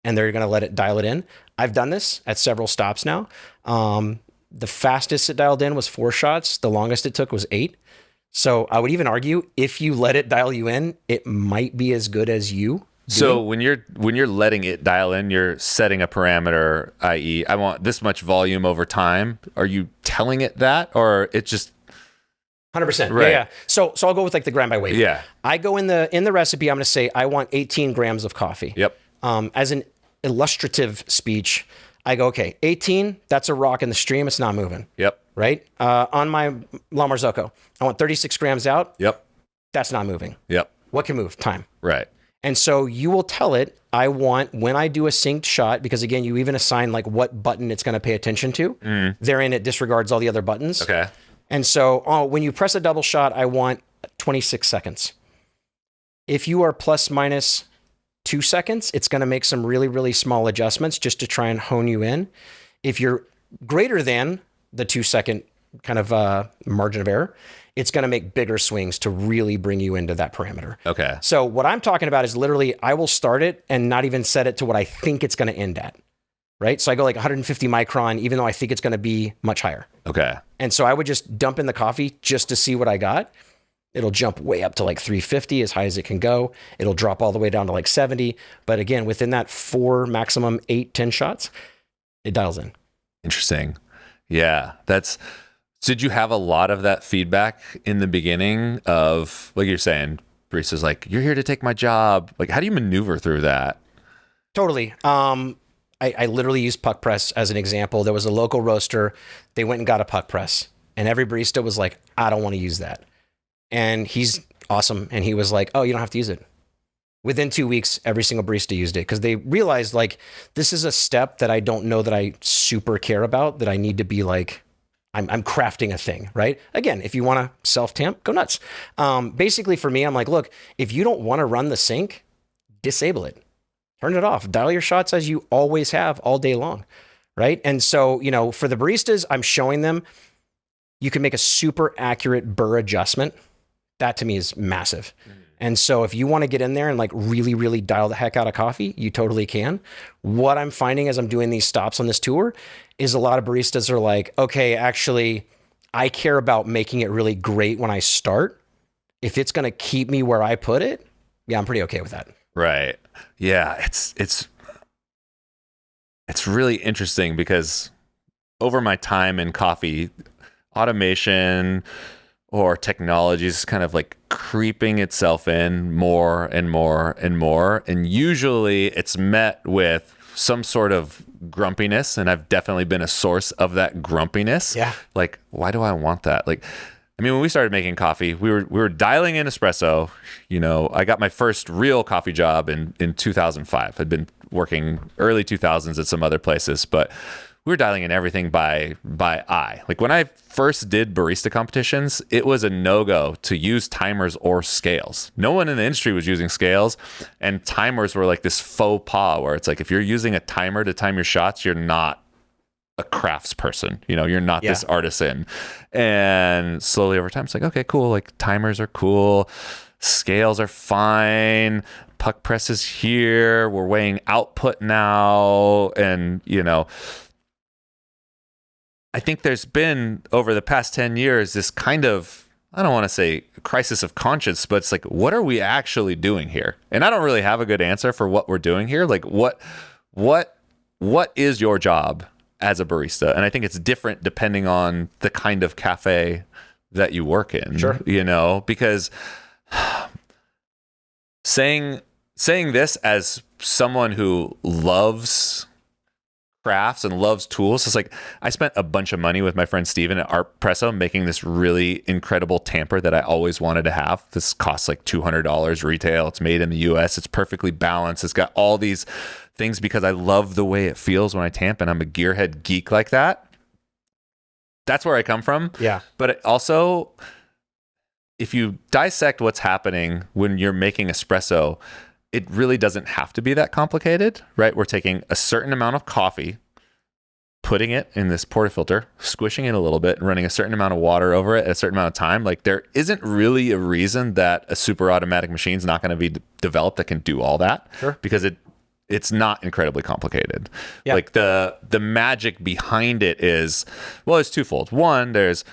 and they're going to let it dial it in. I've done this at several stops now. The fastest it dialed in was 4 shots. The longest it took was 8. So I would even argue if you let it dial you in, it might be as good as you. So when you're letting it dial in, you're setting a parameter, i.e., I want this much volume over time. Are you telling it that, or it just 100%? Right. Yeah. So I'll go with like the gram by weight. Yeah. I go in the recipe. I'm going to say I want 18 grams of coffee. Yep. As an illustrative speech, I go, okay, 18. That's a rock in the stream. It's not moving. Yep. Right. On my La Marzocco, I want 36 grams out. Yep. That's not moving. Yep. What can move? Time. Right. And so you will tell it, I want, when I do a synced shot, because again, you even assign like what button it's going to pay attention to. Therein, it disregards all the other buttons. Okay. And so when you press a double shot, I want 26 seconds. If you are plus minus 2 seconds, it's going to make some really, really small adjustments just to try and hone you in. If you're greater than the 2 second kind of margin of error, it's going to make bigger swings to really bring you into that parameter. Okay. So what I'm talking about is literally, I will start it and not even set it to what I think it's going to end at, right? So I go like 150 micron, even though I think it's going to be much higher. Okay. And so I would just dump in the coffee just to see what I got. It'll jump way up to like 350, as high as it can go. It'll drop all the way down to like 70. But again, within that 4, maximum 8, 10 shots, it dials in. Interesting. Yeah. Did you have a lot of that feedback in the beginning of, like you're saying, baristas like, you're here to take my job. Like, how do you maneuver through that? Totally. I literally used puck press as an example. There was a local roaster. They went and got a puck press. And every barista was like, I don't want to use that. And he's awesome. And he was like, oh, you don't have to use it. Within 2 weeks, every single barista used it because they realized like, this is a step that I don't know that I super care about, that I need to be like, I'm crafting a thing, right? Again, if you want to self-tamp, go nuts. Basically for me, I'm like, look, if you don't want to run the sink, disable it. Turn it off. Dial your shots as you always have all day long, right? And so, for the baristas, I'm showing them you can make a super accurate burr adjustment. That to me is massive. And so if you want to get in there and like really, really dial the heck out of coffee, you totally can. What I'm finding as I'm doing these stops on this tour is a lot of baristas are like, okay, actually, I care about making it really great when I start. If it's going to keep me where I put it, yeah, I'm pretty okay with that. Right. Yeah. It's really interesting because over my time in coffee, automation or technology is kind of like creeping itself in more and more and more. And usually it's met with some sort of grumpiness. And I've definitely been a source of that grumpiness. Yeah. Like, why do I want that? Like, I mean, when we started making coffee, we were dialing in espresso. I got my first real coffee job in 2005. I'd been working early 2000s at some other places, but we were dialing in everything by eye. Like when I first did barista competitions, it was a no-go to use timers or scales. No one in the industry was using scales, and timers were like this faux pas where it's like, if you're using a timer to time your shots, you're not a craftsperson. You're not this artisan. And slowly over time, it's like, okay, cool. Like timers are cool. Scales are fine. Puck press is here. We're weighing output now. And, I think there's been over the past 10 years this kind of, I don't want to say crisis of conscience, but it's like, what are we actually doing here? And I don't really have a good answer for what we're doing here. Like what is your job as a barista? And I think it's different depending on the kind of cafe that you work in. Sure. You know, because saying this as someone who loves crafts and loves tools, it's like I spent a bunch of money with my friend Steven at Artpresso making this really incredible tamper that I always wanted to have. This costs like $200 retail. It's made in the US. It's perfectly balanced. It's got all these things because I love the way it feels when I tamp, and I'm a gearhead geek like that. That's where I come from. Yeah. But also, if you dissect what's happening when you're making espresso, it really doesn't have to be that complicated, right? We're taking a certain amount of coffee, putting it in this portafilter, squishing it a little bit, and running a certain amount of water over it at a certain amount of time. Like, there isn't really a reason that a super automatic machine is not going to be developed that can do all that. Sure. Because it's not incredibly complicated. Yeah. Like the magic behind it is, well, it's twofold. One, there's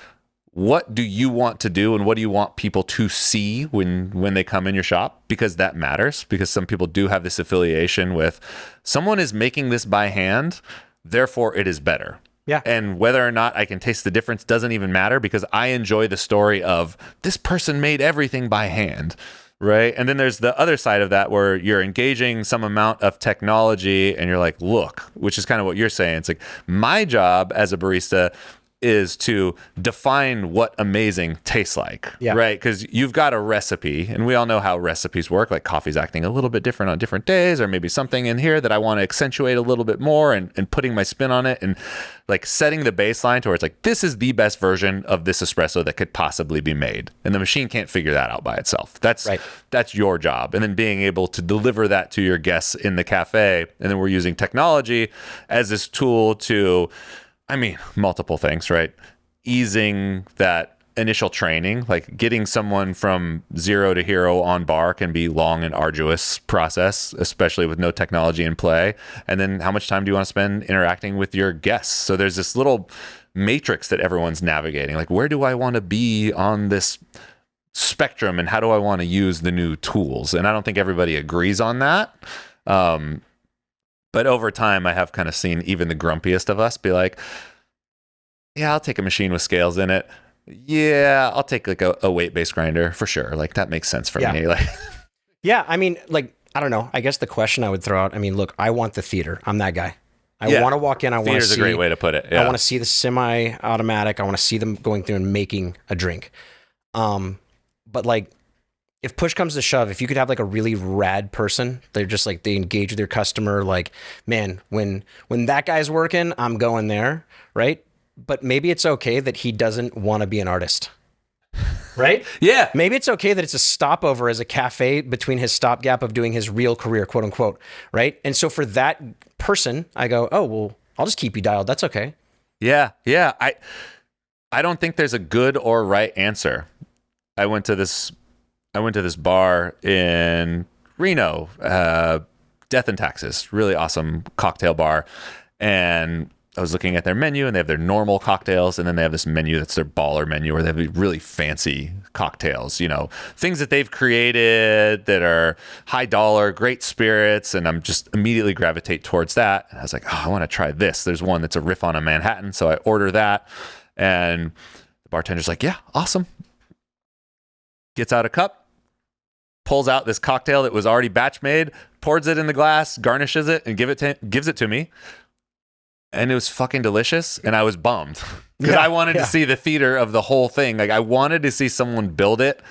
what do you want to do and what do you want people to see when they come in your shop? Because that matters, because some people do have this affiliation with someone is making this by hand, therefore it is better. Yeah. And whether or not I can taste the difference doesn't even matter, because I enjoy the story of this person made everything by hand. Right. And then there's the other side of that where you're engaging some amount of technology and you're like, look, which is kind of what you're saying. It's like, my job as a barista is to define what amazing tastes like, Yeah. right? Because you've got a recipe, and we all know how recipes work. Like, coffee's acting a little bit different on different days, or maybe something in here that I want to accentuate a little bit more, and putting my spin on it, and like setting the baseline to where it's like, this is the best version of this espresso that could possibly be made. And the machine can't figure that out by itself. That's Right. That's your job. And then being able to deliver that to your guests in the cafe. And then we're using technology as this tool to, I mean, multiple things, right? Easing that initial training, like getting someone from zero to hero on bar can be long and arduous process, especially with no technology in play. And then how much time do you want to spend interacting with your guests? So there's this little matrix that everyone's navigating. Like, where do I want to be on this spectrum, and how do I want to use the new tools? And I don't think everybody agrees on that. But over time, I have kind of seen even the grumpiest of us be like, yeah, I'll take a machine with scales in it. Yeah, I'll take like a weight-based grinder for sure. Like, that makes sense for me. Like, yeah, I mean, like, I don't know. I guess the question I would throw out, I mean, look, I want the theater. I'm that guy. I want to walk in. I want to see. Theater's a great way to put it. Yeah. I want to see the semi-automatic. I want to see them going through and making a drink. But like, if push comes to shove, if you could have like a really rad person, they're just like, they engage with their customer. Like, man, when that guy's working, I'm going there, right? But maybe it's okay that he doesn't want to be an artist, right? Yeah. Maybe it's okay that it's a stopover as a cafe between his stopgap of doing his real career, quote unquote, right? And so for that person, I go, oh, well, I'll just keep you dialed. That's okay. Yeah. Yeah. I don't think there's a good or right answer. I went to this bar in Reno, Death and Taxes, really awesome cocktail bar. And I was looking at their menu, and they have their normal cocktails, and then they have this menu that's their baller menu where they have really fancy cocktails, you know, things that they've created that are high dollar, great spirits. And I'm just immediately gravitate towards that. And I was like, oh, I want to try this. There's one that's a riff on a Manhattan. So I order that. And the bartender's like, yeah, awesome. Gets out a cup, pulls out this cocktail that was already batch made, pours it in the glass, garnishes it, and gives it to me. And it was fucking delicious. And I was bummed because I wanted to see the theater of the whole thing. Like, I wanted to see someone build it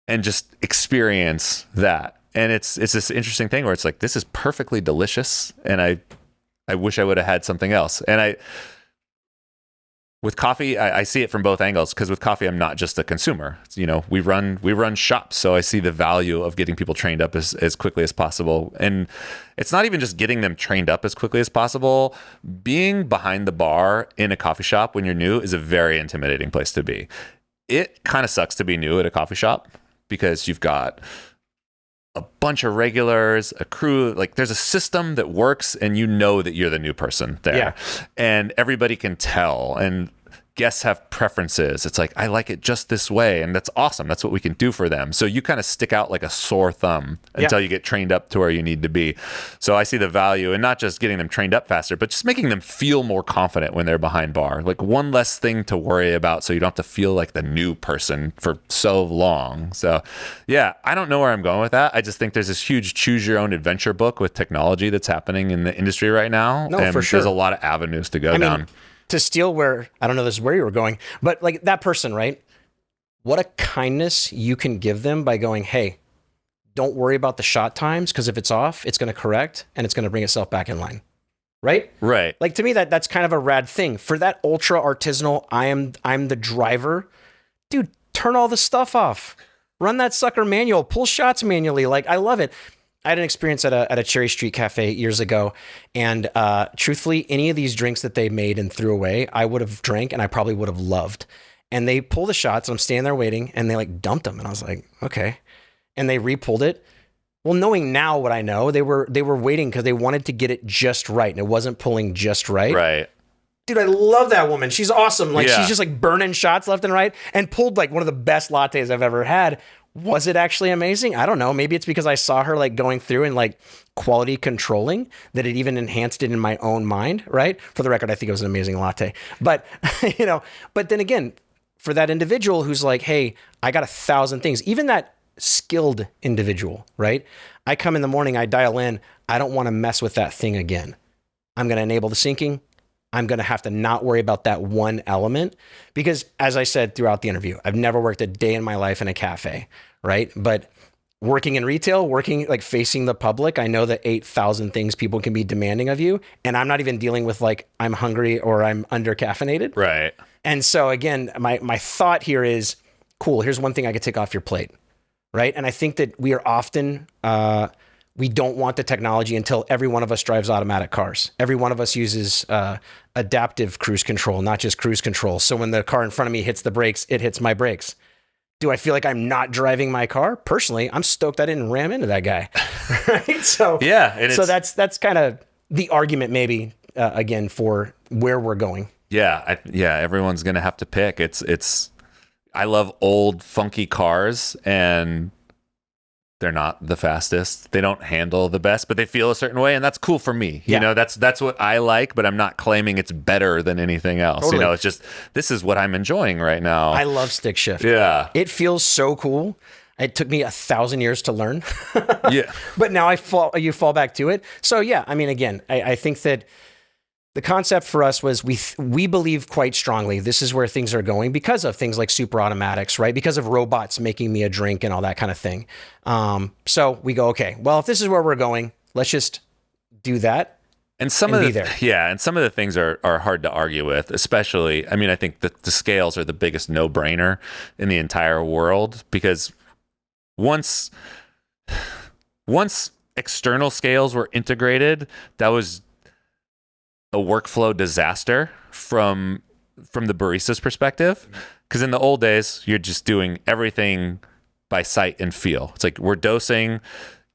and just experience that. And it's this interesting thing where it's like, this is perfectly delicious. And I wish I would have had something else. And with coffee, I see it from both angles, because with coffee, I'm not just a consumer. You know, we run shops, so I see the value of getting people trained up as quickly as possible. And it's not even just getting them trained up as quickly as possible. Being behind the bar in a coffee shop when you're new is a very intimidating place to be. It kind of sucks to be new at a coffee shop because you've got a bunch of regulars, a crew, like there's a system that works and you know that you're the new person there. Yeah. And everybody can tell, and guests have preferences. It's like, I like it just this way. And that's awesome. That's what we can do for them. So you kind of stick out like a sore thumb until you get trained up to where you need to be. So I see the value in not just getting them trained up faster, but just making them feel more confident when they're behind bar. Like one less thing to worry about, so you don't have to feel like the new person for so long. So yeah, I don't know where I'm going with that. I just think there's this huge choose your own adventure book with technology that's happening in the industry right now. No, and for sure. There's a lot of avenues to go down. To steal where, I don't know, this is where you were going, but like that person, right? What a kindness you can give them by going, hey, don't worry about the shot times, because if it's off, it's going to correct and it's going to bring itself back in line. Right? Right. Like to me, that's kind of a rad thing. For that ultra artisanal, I'm the driver. Dude, turn all the stuff off. Run that sucker manual, pull shots manually. Like, I love it. I had an experience at a Cherry Street Cafe years ago, and truthfully, any of these drinks that they made and threw away, I would have drank and I probably would have loved. And they pull the shots, and I'm standing there waiting, and they like dumped them, and I was like, okay. And they re-pulled it. Well, knowing now what I know, they were waiting because they wanted to get it just right, and it wasn't pulling just right. Right. Dude, I love that woman. She's awesome. Like she's just like burning shots left and right, and pulled like one of the best lattes I've ever had. Was it actually amazing? I don't know. Maybe it's because I saw her like going through and like quality controlling that it even enhanced it in my own mind, right? For the record, I think it was an amazing latte. But, but then again, for that individual who's like, hey, I got 1,000 things, even that skilled individual, right? I come in the morning, I dial in, I don't want to mess with that thing again. I'm going to enable the syncing. I'm going to have to not worry about that one element because, as I said throughout the interview, I've never worked a day in my life in a cafe, right? But working in retail, working like facing the public, I know that 8,000 things people can be demanding of you. And I'm not even dealing with like, I'm hungry or I'm under caffeinated. Right. And so again, my thought here is, cool, here's one thing I could take off your plate, right? And I think that we are often, we don't want the technology until every one of us drives automatic cars. Every one of us uses adaptive cruise control, not just cruise control. So when the car in front of me hits the brakes, it hits my brakes. Do I feel like I'm not driving my car? Personally, I'm stoked I didn't ram into that guy. Right? So yeah, so that's kind of the argument maybe again for where we're going. Yeah, everyone's gonna have to pick. It's. I love old funky cars, and they're not the fastest. They don't handle the best, but they feel a certain way, and that's cool for me. Yeah. You know, that's what I like, but I'm not claiming it's better than anything else. Totally. You know, it's just this is what I'm enjoying right now. I love stick shift. Yeah. It feels so cool. It took me 1,000 years to learn. Yeah. But now you fall back to it. So yeah, I mean, again, I think that the concept for us was we believe quite strongly this is where things are going because of things like super automatics, right? Because of robots making me a drink and all that kind of thing. So we go, okay, well, if this is where we're going, let's just do that. And some of the things are hard to argue with, especially, I mean, I think the scales are the biggest no-brainer in the entire world because once external scales were integrated, that was a workflow disaster from the barista's perspective. Because in the old days, you're just doing everything by sight and feel. It's like we're dosing.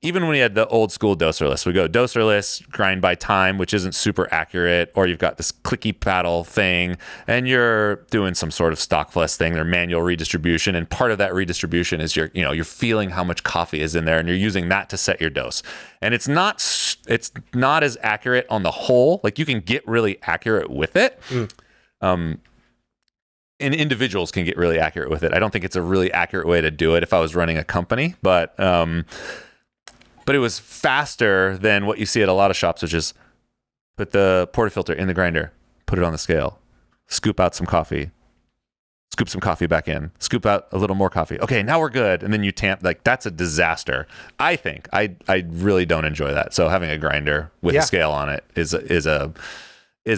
Even when we had the old school doser list, we go doser list, grind by time, which isn't super accurate, or you've got this clicky paddle thing, and you're doing some sort of stock plus thing, or manual redistribution, and part of that redistribution is you're feeling how much coffee is in there, and you're using that to set your dose. And it's not as accurate on the whole. Like you can get really accurate with it. And individuals can get really accurate with it. I don't think it's a really accurate way to do it if I was running a company, but it was faster than what you see at a lot of shops, which is put the portafilter in the grinder, put it on the scale, scoop out some coffee, scoop some coffee back in, scoop out a little more coffee. Okay, now we're good. And then you tamp, like that's a disaster. I think I really don't enjoy that. So having a grinder with a scale on it is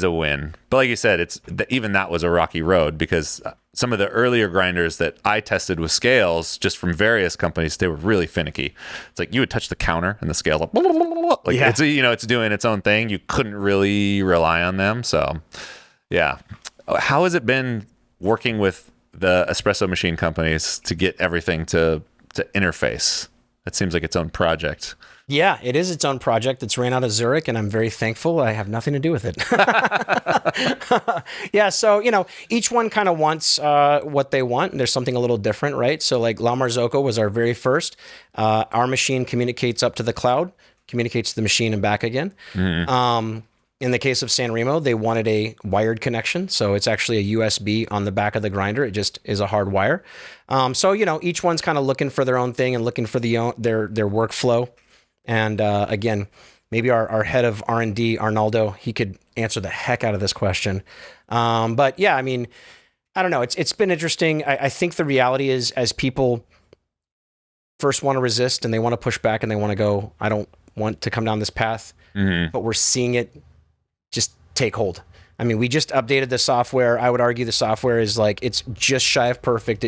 a win. But like you said, even that was a rocky road because some of the earlier grinders that I tested with scales, just from various companies, they were really finicky. It's like you would touch the counter and the scale like it's it's doing its own thing. You couldn't really rely on them. So yeah, how has it been working with the espresso machine companies to get everything to interface? That seems like its own project. Yeah, it is its own project. It's ran out of Zurich, and I'm very thankful. I have nothing to do with it. Yeah, so, each one kind of wants what they want. And there's something a little different, right? So like La Marzocco was our very first. Our machine communicates up to the cloud, communicates to the machine and back again. In the case of San Remo, they wanted a wired connection. So it's actually a USB on the back of the grinder. It just is a hard wire. So, each one's kind of looking for their own thing and looking for their workflow. And again, maybe our head of R&D, Arnaldo, he could answer the heck out of this question. But yeah, I mean, I don't know. It's been interesting. I think the reality is, as people first want to resist and they want to push back and they want to go, I don't want to come down this path, but we're seeing it just take hold. I mean, we just updated the software. I would argue the software is like, it's just shy of perfect.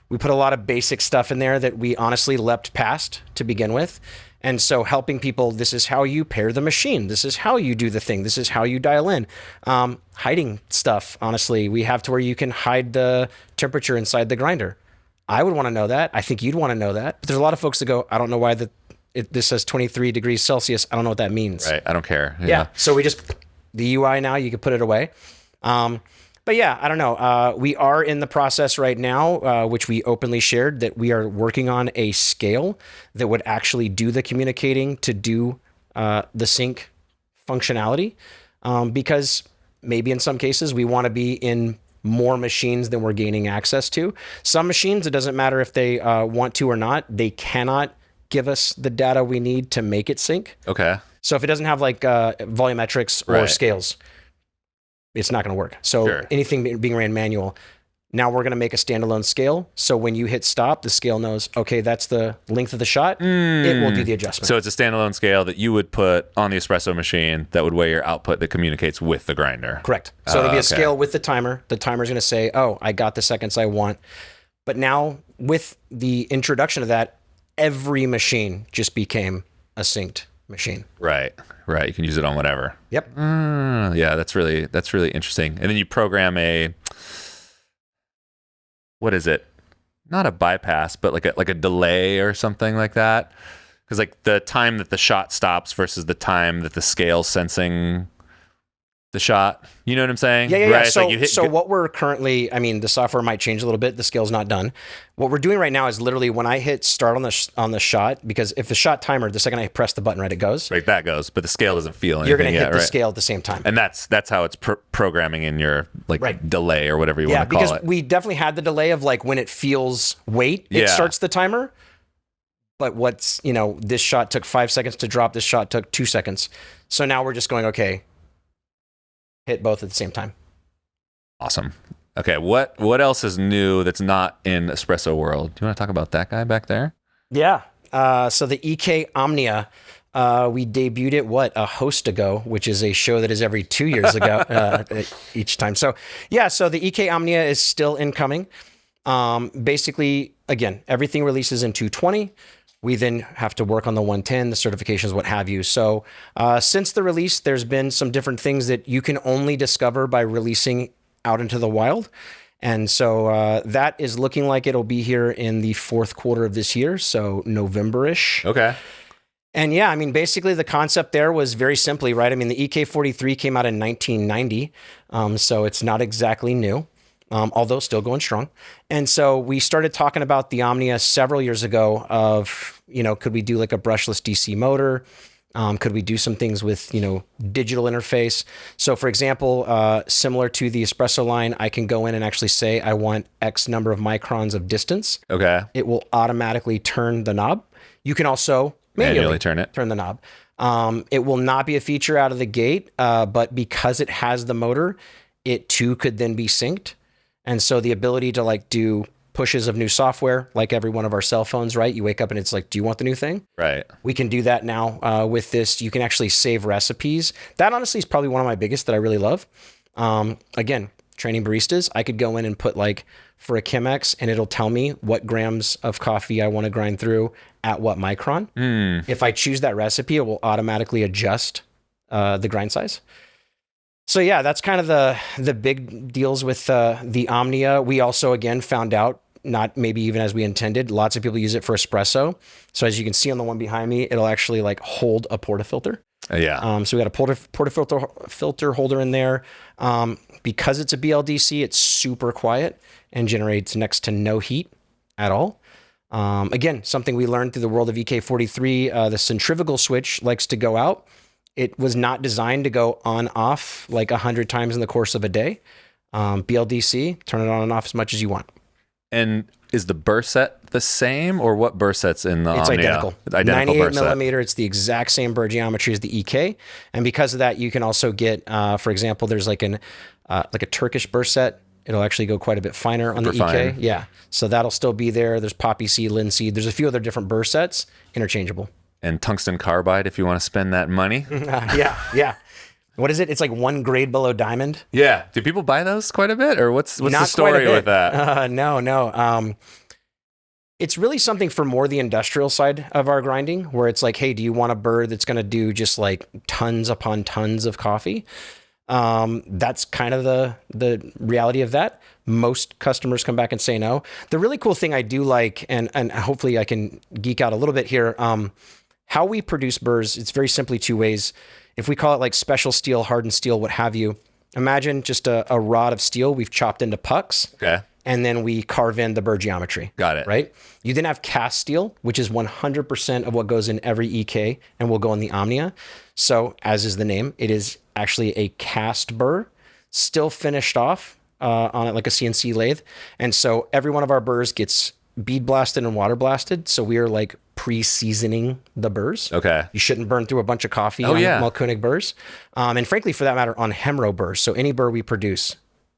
We put a lot of basic stuff in there that we honestly leapt past to begin with. And so helping people, this is how you pair the machine. This is how you do the thing. This is how you dial in. Hiding stuff, honestly. We have to where you can hide the temperature inside the grinder. I would want to know that. I think you'd want to know that. But there's a lot of folks that go, I don't know why this says 23 degrees Celsius. I don't know what that means. Right. I don't care. Yeah. So the UI now, you can put it away. But yeah, I don't know. We are in the process right now, which we openly shared, that we are working on a scale that would actually do the communicating to do the sync functionality. Because maybe in some cases we want to be in more machines than we're gaining access to. Some machines, it doesn't matter if they want to or not, they cannot give us the data we need to make it sync. Okay. So if it doesn't have like volumetrics or scales, it's not going to work. So anything being ran manual, now we're going to make a standalone scale. So when you hit stop, the scale knows, okay, that's the length of the shot. It will do the adjustment. So it's a standalone scale that you would put on the espresso machine that would weigh your output that communicates with the grinder. Correct. So it'll be a scale with the timer. The timer's going to say, oh, I got the seconds I want. But now with the introduction of that, every machine just became a synced machine. Right. You can use it on whatever. Yep. Yeah, that's really interesting. And then you program what is it? Not a bypass, but like a delay or something like that. Because like the time that the shot stops versus the time that the scale's sensing the shot. You know what I'm saying? Yeah. Right? So what we're currently, I mean, the software might change a little bit. The scale's not done. What we're doing right now is literally when I hit start on the shot, because if the shot timer, the second I press the button, right, it goes. Right, that goes, but the scale doesn't feel anything. You're going to hit the right? scale at the same time. And that's how it's programming in your delay or whatever you want to call it. Yeah, because we definitely had the delay of like when it feels weight, it starts the timer. But this shot took 5 seconds to drop. This shot took 2 seconds. So now we're just going, okay, hit both at the same time. Awesome. Okay, what else is new that's not in espresso world? Do you want to talk about that guy back there? Yeah. So the EK Omnia, we debuted it a host ago, which is a show that is every 2 years ago each time. So yeah, so the EK Omnia is still incoming. Basically, again, everything releases in 220. We then have to work on the 110, the certifications, what have you. So since the release, there's been some different things that you can only discover by releasing out into the wild. And so that is looking like it'll be here in the fourth quarter of this year, so November-ish. Okay. And yeah, I mean, basically the concept there was very simply, right? I mean, the EK43 came out in 1990, so it's not exactly new. Although still going strong. And so we started talking about the Omnia several years ago of, could we do like a brushless DC motor? Could we do some things with, digital interface? So for example, similar to the espresso line, I can go in and actually say, I want X number of microns of distance. Okay. It will automatically turn the knob. You can also manually turn the knob. It will not be a feature out of the gate, but because it has the motor, it too could then be synced. And so the ability to do pushes of new software, like every one of our cell phones, right? You wake up and it's like, do you want the new thing? Right. We can do that now with this. You can actually save recipes. That honestly is probably one of my biggest that I really love. Again, training baristas, I could go in and put for a Chemex and it'll tell me what grams of coffee I want to grind through at what micron. If I choose that recipe, it will automatically adjust the grind size. So yeah, that's kind of the big deals with the Omnia. We also, again, found out not maybe even as we intended. Lots of people use it for espresso. So as you can see on the one behind me, it'll actually like hold a portafilter. Yeah. So we got a portafilter holder in there. Because it's a BLDC, it's super quiet and generates next to no heat at all. Again, something we learned through the world of EK43, the centrifugal switch likes to go out. It was not designed to go on off like 100 times in the course of a day. BLDC, turn it on and off as much as you want. And is the burst set the same, or what burst set's in the It's Omnia? identical. Identical 98 burst set. millimeter. It's the exact same burr geometry as the EK. And because of that, you can also get, for example, there's like a Turkish burst set. It'll actually go quite a bit finer on the EK. fine. Yeah. So that'll still be there. There's poppy seed, linseed. There's a few other different burst sets, interchangeable. And tungsten carbide if you want to spend that money. Yeah. What is it? It's like 1 grade below diamond. Yeah. Do people buy those quite a bit, or what's the Not quite a story bit. with that? No. It's really something for more the industrial side of our grinding, where it's like, hey, do you want a burr that's going to do just like tons upon tons of coffee? That's kind of the reality of that. Most customers come back and say no. The really cool thing I do like, and hopefully I can geek out a little bit here, how we produce burrs, it's very simply 2 ways. If we call it like special steel, hardened steel, what have you, imagine just a rod of steel we've chopped into pucks. Okay. And then we carve in the burr geometry. Got it. Right? You then have cast steel, which is 100% of what goes in every EK and will go in the Omnia. So as is the name, it is actually a cast burr, still finished off on it like a CNC lathe. And so every one of our burrs gets bead blasted and water blasted. So we are like pre-seasoning the burrs. Okay. You shouldn't burn through a bunch of coffee on Mahlkönig burrs. And frankly, for that matter, on Hemro burrs. So any burr we produce,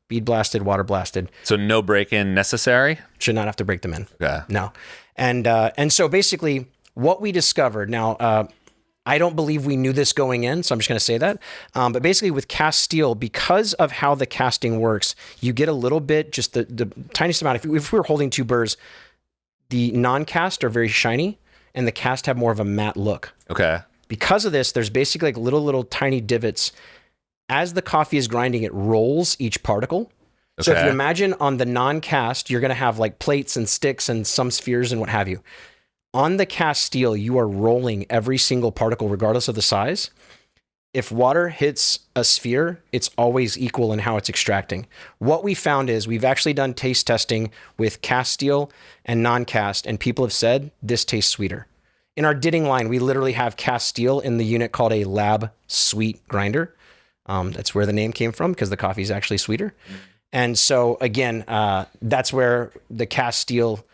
bead blasted, water blasted. So no break-in necessary? Should not have to break them in. Okay. No. And so basically what we discovered now, I don't believe we knew this going in, so I'm just going to say that. But basically with cast steel, because of how the casting works, you get a little bit, just the tiniest amount. If we were holding 2 burrs, the non-cast are very shiny and the cast have more of a matte look. Okay. Because of this, there's basically like little tiny divots. As the coffee is grinding, it rolls each particle. So if you imagine on the non-cast, you're going to have like plates and sticks and some spheres and what have you. On the cast steel, you are rolling every single particle, regardless of the size. If water hits a sphere, it's always equal in how it's extracting. What we found is we've actually done taste testing with cast steel and non-cast, and people have said this tastes sweeter. In our ditting line, we literally have cast steel in the unit called a lab sweet grinder. That's where the name came from, because the coffee is actually sweeter. And so again, that's where the cast steel,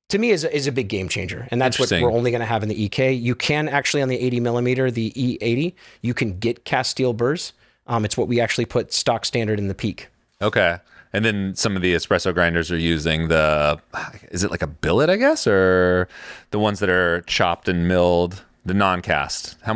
to me, is a big game changer. And that's what we're only going to have in the EK. You can actually, on the 80 millimeter, the E80, you can get cast steel burrs. It's what we actually put stock standard in the Peak. Okay. And then some of the espresso grinders are using is it like a billet, I guess, or the ones that are chopped and milled, the non-cast? How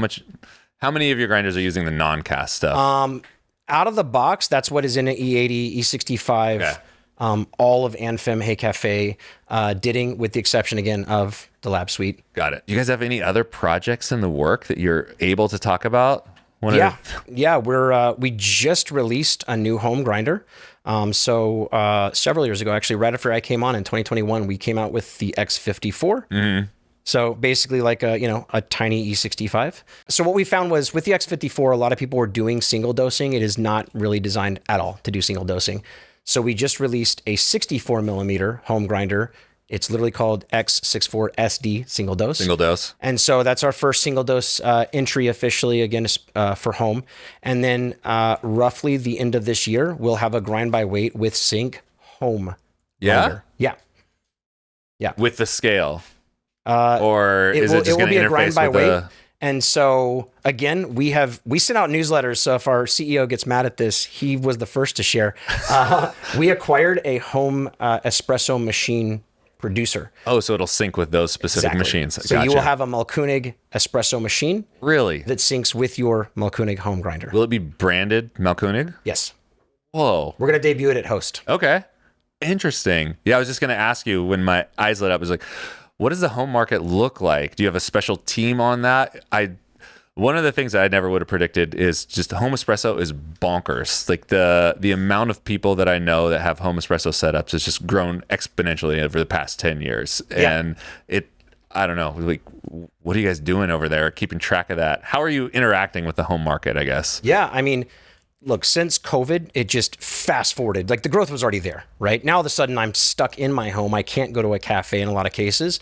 many of your grinders are using the non-cast stuff? Out of the box, that's what is in an E80, E65, okay. All of Anfem, Hey Cafe, ditting, with the exception, again, of the Lab Suite. Got it. You guys have any other projects in the work that you're able to talk about? We just released a new home grinder. Several years ago, actually, right after I came on in 2021, we came out with the X54. Mm-hmm. So basically like a tiny E65. So what we found was with the X54, a lot of people were doing single dosing. It is not really designed at all to do single dosing. So we just released a 64 millimeter home grinder. It's literally called X64SD single dose. Single dose. And so that's our first single dose entry officially, again, for home. And then roughly the end of this year, we'll have a grind by weight with sync home grinder. Yeah. With the scale. Or is it just going to interface with the... And so again, we sent out newsletters. So if our CEO gets mad at this, he was the first to share. We acquired a home espresso machine producer. Oh, so it'll sync with those specific machines. So you will have a Mahlkönig espresso machine. Really? That syncs with your Mahlkönig home grinder. Will it be branded Mahlkönig? Yes. Whoa. We're going to debut it at Host. Okay. Interesting. Yeah, I was just going to ask you when my eyes lit up, I was like, what does the home market look like? Do you have a special team on that? One of the things that I never would have predicted is just home espresso is bonkers. Like the amount of people that I know that have home espresso setups has just grown exponentially over the past 10 years. Yeah. And I don't know, like, what are you guys doing over there, keeping track of that? How are you interacting with the home market, I guess? Yeah, I mean, look, since COVID, it just fast forwarded. Like the growth was already there, right? Now all of a sudden I'm stuck in my home. I can't go to a cafe in a lot of cases.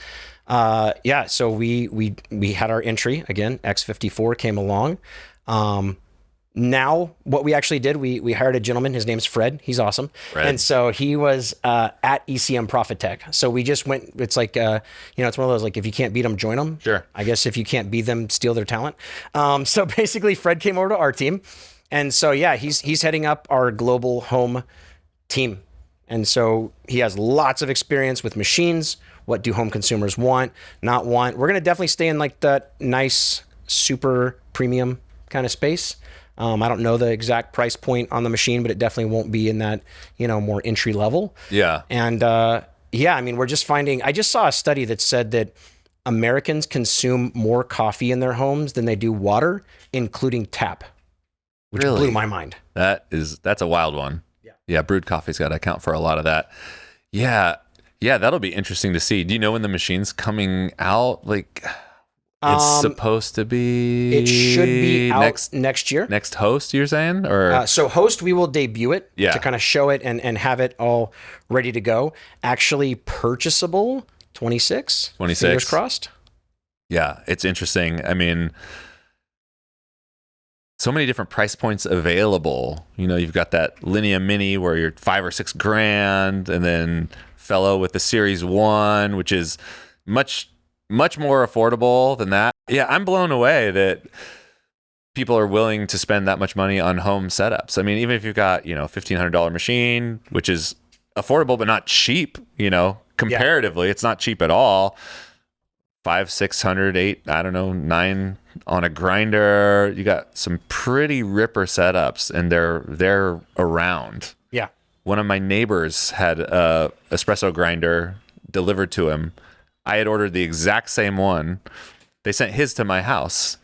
So we had our entry again. X54 came along. Now what we actually did, we hired a gentleman. His name's Fred. He's awesome. Fred. And so he was at ECM Profit Tech. So we just went. It's like it's one of those, like, if you can't beat them, join them. Sure. I guess if you can't beat them, steal their talent. So basically, Fred came over to our team, and so yeah, he's heading up our global home team. And so he has lots of experience with machines. What do home consumers want, not want? We're going to definitely stay in like that nice, super premium kind of space. I don't know the exact price point on the machine, but it definitely won't be in that, more entry level. Yeah. And I mean, we're just finding, I just saw a study that said that Americans consume more coffee in their homes than they do water, including tap, which Really? blew my mind. That's a wild one. Yeah, brewed coffee's got to account for a lot of that. Yeah, that'll be interesting to see. Do you know when the machine's coming out? Like, it's supposed to be. It should be out next year. Next host, you're saying, or so host, we will debut it Yeah. to kind of show it and have it all ready to go. Actually purchasable 26. 26. Fingers crossed. Yeah, it's interesting. I mean, so many different price points available. You've got that Linea Mini where you're $5,000 or $6,000, and then Fellow with the Series 1, which is much more affordable than that. Yeah, I'm blown away that people are willing to spend that much money on home setups. I mean, even if you've got, $1,500 machine, which is affordable but not cheap, comparatively, It's not cheap at all. 500, 600, 8, I don't know, 9 on a grinder. You got some pretty ripper setups, and they're around. Yeah. One of my neighbors had a espresso grinder delivered to him. I had ordered the exact same one. They sent his to my house.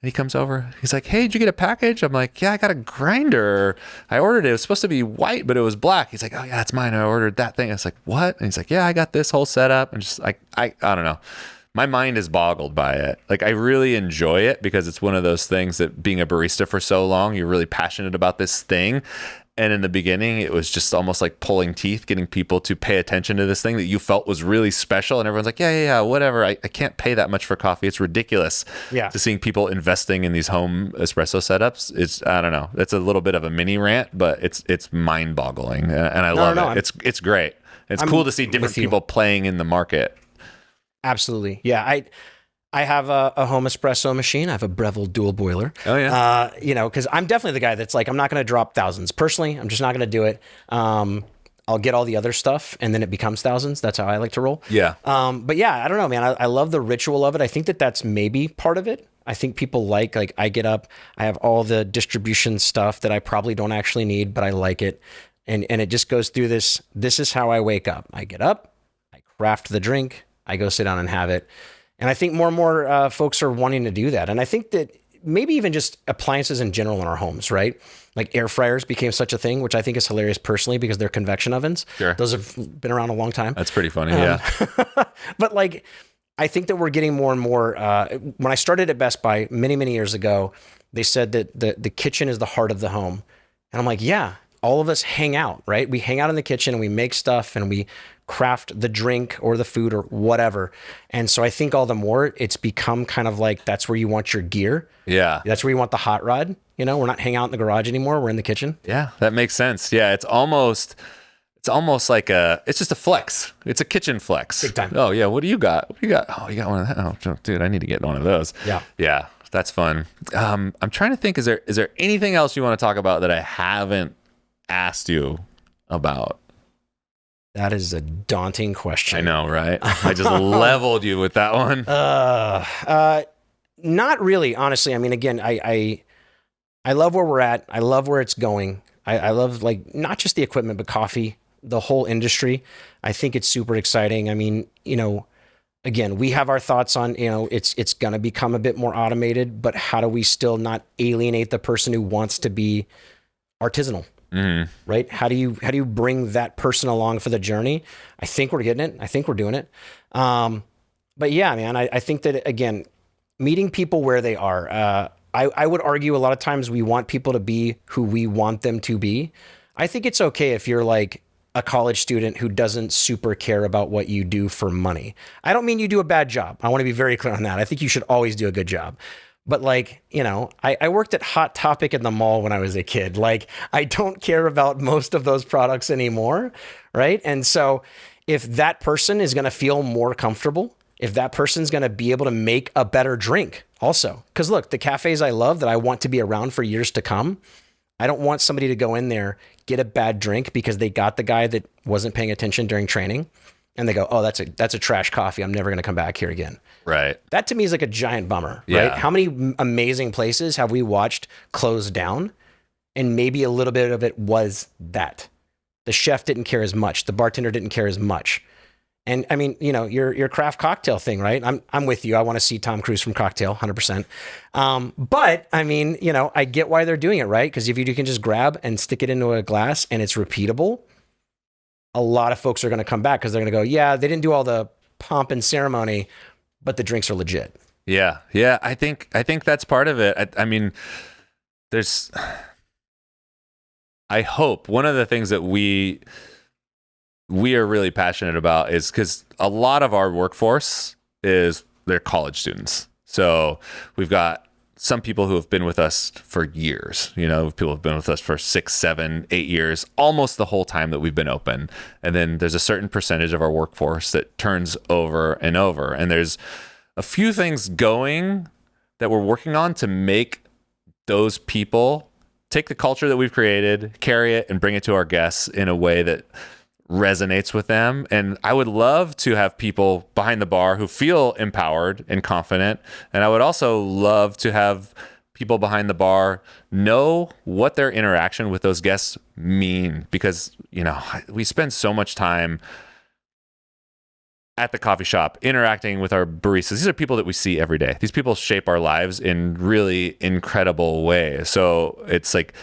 And he comes over. He's like, "Hey, did you get a package?" I'm like, "Yeah, I got a grinder. I ordered it. It was supposed to be white, but it was black." He's like, "Oh yeah, that's mine. I ordered that thing." I was like, "What?" And he's like, "Yeah, I got this whole setup." And just like, I don't know. My mind is boggled by it. Like, I really enjoy it because it's one of those things that, being a barista for so long, you're really passionate about this thing. And in the beginning, it was just almost like pulling teeth, getting people to pay attention to this thing that you felt was really special. And everyone's like, yeah, whatever. I can't pay that much for coffee. It's ridiculous. Yeah. To seeing people investing in these home espresso setups. I don't know. It's a little bit of a mini rant, but it's mind boggling. And I love it. It's great. It's cool to see different people playing in the market. Absolutely. Yeah. I have a home espresso machine. I have a Breville dual boiler. Oh yeah. Because I'm definitely the guy that's like, I'm not going to drop thousands. Personally, I'm just not going to do it. I'll get all the other stuff and then it becomes thousands. That's how I like to roll. Yeah. But yeah, I don't know, man. I love the ritual of it. I think that's maybe part of it. I think people like I get up, I have all the distribution stuff that I probably don't actually need, but I like it. And it just goes through this. This is how I wake up. I get up, I craft the drink, I go sit down and have it. And I think more and more folks are wanting to do that. And I think that maybe even just appliances in general in our homes, right? Like air fryers became such a thing, which I think is hilarious personally because they're convection ovens. Sure. Those have been around a long time. That's pretty funny. Yeah. But like, I think that we're getting more and more. When I started at Best Buy many, many years ago, they said that the kitchen is the heart of the home. And I'm like, yeah, all of us hang out, right? We hang out in the kitchen and we make stuff and we craft the drink or the food or whatever. And so I think all the more it's become kind of like, that's where you want your gear. Yeah. That's where you want the hot rod. We're not hanging out in the garage anymore. We're in the kitchen. Yeah, that makes sense. Yeah, it's almost like it's just a flex. It's a kitchen flex. Big time. Oh yeah, what do you got? What do you got? Oh, you got one of that. Oh, dude, I need to get one of those. Yeah. Yeah, that's fun. I'm trying to think, is there anything else you want to talk about that I haven't asked you about? That is a daunting question. I know, right? I just leveled you with that one. Not really, honestly. I mean, again, I love where we're at. I love where it's going. I love, like, not just the equipment, but coffee, the whole industry. I think it's super exciting. I mean, again, we have our thoughts on, it's going to become a bit more automated, but how do we still not alienate the person who wants to be artisanal? Right? How do you bring that person along for the journey? I think we're getting it. I think we're doing it. But yeah, man, I think that, again, meeting people where they are, I would argue a lot of times we want people to be who we want them to be. I think it's okay if you're like a college student who doesn't super care about what you do for money. I don't mean you do a bad job. I want to be very clear on that. I think you should always do a good job. But like, I worked at Hot Topic in the mall when I was a kid. Like, I don't care about most of those products anymore, right? And so if that person is going to feel more comfortable, if that person's going to be able to make a better drink also, because look, the cafes I love that I want to be around for years to come, I don't want somebody to go in there, get a bad drink because they got the guy that wasn't paying attention during training, and they go, oh, that's a trash coffee. I'm never going to come back here again. Right. That to me is like a giant bummer, Yeah. right? How many amazing places have we watched close down? And maybe a little bit of it was that. The chef didn't care as much. The bartender didn't care as much. And I mean, your craft cocktail thing, right? I'm with you. I want to see Tom Cruise from Cocktail, 100%. But I mean, I get why they're doing it, right? Because if you can just grab and stick it into a glass and it's repeatable, a lot of folks are going to come back because they're going to go, yeah, they didn't do all the pomp and ceremony, but the drinks are legit. Yeah. Yeah. I think that's part of it. I mean, I hope one of the things that we are really passionate about is because a lot of our workforce they're college students. So we've got some people who have been with us for years, people have been with us for 6, 7, 8 years, almost the whole time that we've been open. And then there's a certain percentage of our workforce that turns over and over. And there's a few things going that we're working on to make those people take the culture that we've created, carry it, and bring it to our guests in a way that resonates with them. And I would love to have people behind the bar who feel empowered and confident. And I would also love to have people behind the bar know what their interaction with those guests mean, because, we spend so much time at the coffee shop interacting with our baristas. These are people that we see every day. These people shape our lives in really incredible ways. So it's like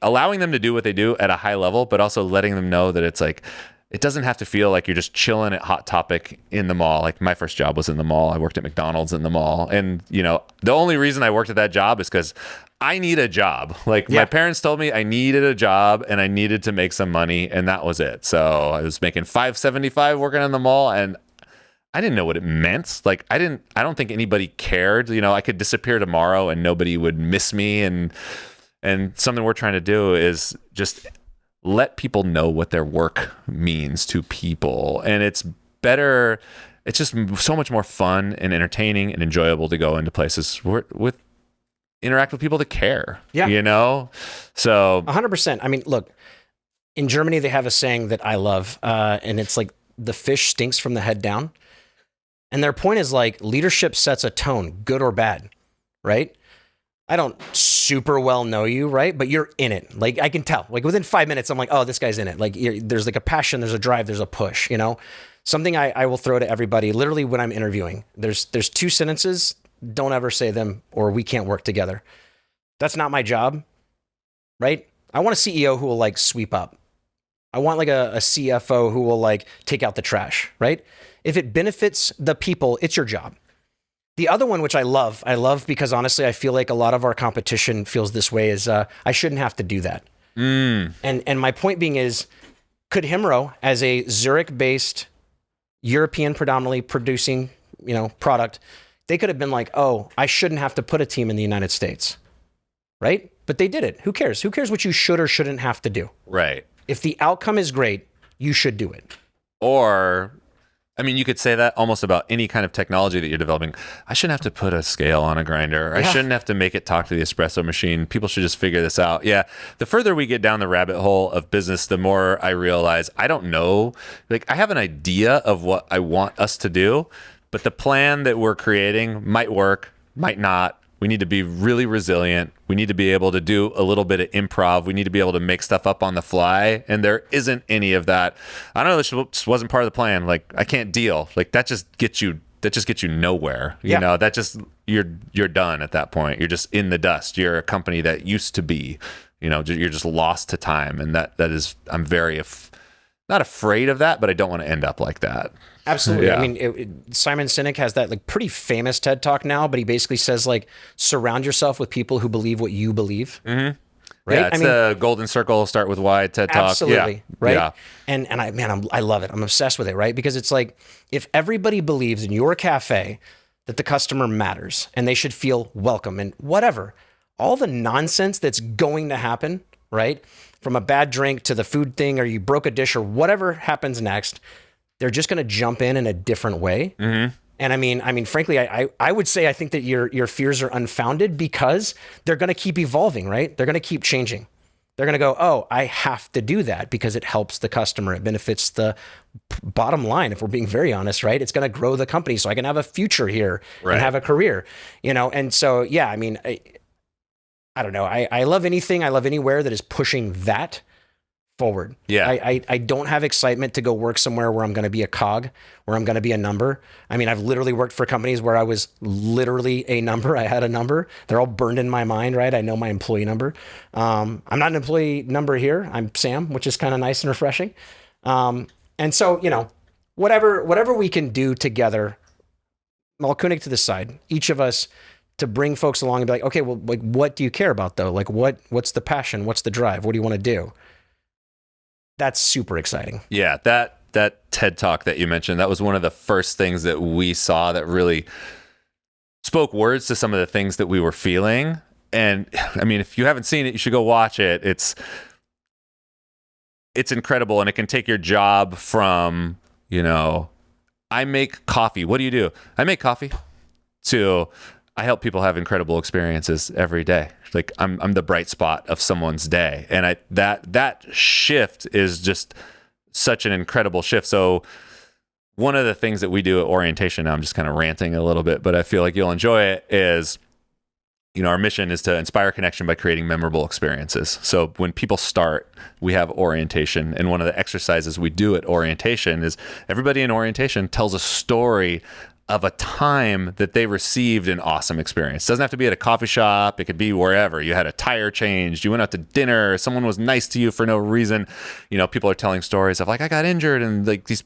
allowing them to do what they do at a high level, but also letting them know that it's like, it doesn't have to feel like you're just chilling at Hot Topic in the mall. Like my first job was in the mall. I worked at McDonald's in the mall. And, the only reason I worked at that job is because I need a job. Like my parents told me I needed a job and I needed to make some money, and that was it. So I was making $5.75 working in the mall, and I didn't know what it meant. Like I don't think anybody cared. I could disappear tomorrow and nobody would miss me. And something we're trying to do is just let people know what their work means to people. And it's just so much more fun and entertaining and enjoyable to go into places interact with people that care. Yeah. So 100%. I mean, look, in Germany, they have a saying that I love, and it's like, the fish stinks from the head down. And their point is like, leadership sets a tone, good or bad, right? I don't super well know you, right? But you're in it. Like I can tell, like within 5 minutes, I'm like, oh, this guy's in it. Like there's like a passion, there's a drive, there's a push, something I will throw to everybody, literally when I'm interviewing, there's 2 sentences. Don't ever say them or we can't work together. That's not my job, right? I want a CEO who will like sweep up. I want like a CFO who will like take out the trash, right? If it benefits the people, it's your job. The other one, which I love because honestly, I feel like a lot of our competition feels this way, is I shouldn't have to do that. And my point being is, could Hemro, as a Zurich-based, European predominantly producing, product, they could have been like, oh, I shouldn't have to put a team in the United States, right? But they did it. Who cares? Who cares what you should or shouldn't have to do? Right. If the outcome is great, you should do it. Or, I mean, you could say that almost about any kind of technology that you're developing. I shouldn't have to put a scale on a grinder. I shouldn't have to make it talk to the espresso machine. People should just figure this out. Yeah. The further we get down the rabbit hole of business, the more I realize I don't know. Like I have an idea of what I want us to do, but the plan that we're creating might work, might not. We need to be really resilient. We need to be able to do a little bit of improv. We need to be able to make stuff up on the fly. And there isn't any of that. I don't know. This wasn't part of the plan. Like, I can't deal. Like, that just gets you nowhere. You know, that just, you're done at that point. You're just in the dust. You're a company that used to be, you know, you're just lost to time. And that is, I'm very, not afraid of that, but I don't want to end up like that. Absolutely. Yeah. I mean, Simon Sinek has that like pretty famous TED talk now, but he basically says like, surround yourself with people who believe what you believe. Mm-hmm. Right? Yeah, it's the golden circle, start with why TED talk. Absolutely. Yeah. Right. Yeah. And I love it. I'm obsessed with it. Right. Because it's like, if everybody believes in your cafe that the customer matters and they should feel welcome and whatever, all the nonsense that's going to happen, right? From a bad drink to the food thing, or you broke a dish or whatever happens next, they're just going to jump in a different way. Mm-hmm. And I mean, frankly, I would say I think that your fears are unfounded because they're going to keep evolving, right? They're going to keep changing. They're going to go, oh, I have to do that because it helps the customer. It benefits the bottom line. If we're being very honest, right? It's going to grow the company so I can have a future here and have a career, you know? And so, yeah, I mean, I don't know. I love anything. I love anywhere that is pushing that forward. Yeah. I don't have excitement to go work somewhere where I'm going to be a cog, where I'm going to be a number. I mean, I've literally worked for companies where I was literally a number. I had a number. They're all burned in my mind, right? I know my employee number. I'm not an employee number here. I'm Sam, which is kind of nice and refreshing. And so, you know, whatever we can do together, Mahlkönig to the side, each of us, to bring folks along and be like, okay, well, like, what do you care about though? Like, what's the passion? What's the drive? What do you want to do? That's super exciting. Yeah, that TED talk that you mentioned, that was one of the first things that we saw that really spoke words to some of the things that we were feeling. And I mean, if you haven't seen it, you should go watch it. It's incredible, and it can take your job from, you know, I make coffee. What do you do? I make coffee. To I help people have incredible experiences every day. Like I'm the bright spot of someone's day. And that shift is just such an incredible shift. So one of the things that we do at orientation, now I'm just kind of ranting a little bit, but I feel like you'll enjoy it, is, you know, our mission is to inspire connection by creating memorable experiences. So when people start, we have orientation. And one of the exercises we do at orientation is everybody in orientation tells a story of a time that they received an awesome experience. It doesn't have to be at a coffee shop. It could be wherever. You had a tire changed. You went out to dinner. Someone was nice to you for no reason. You know, people are telling stories of like, I got injured and like these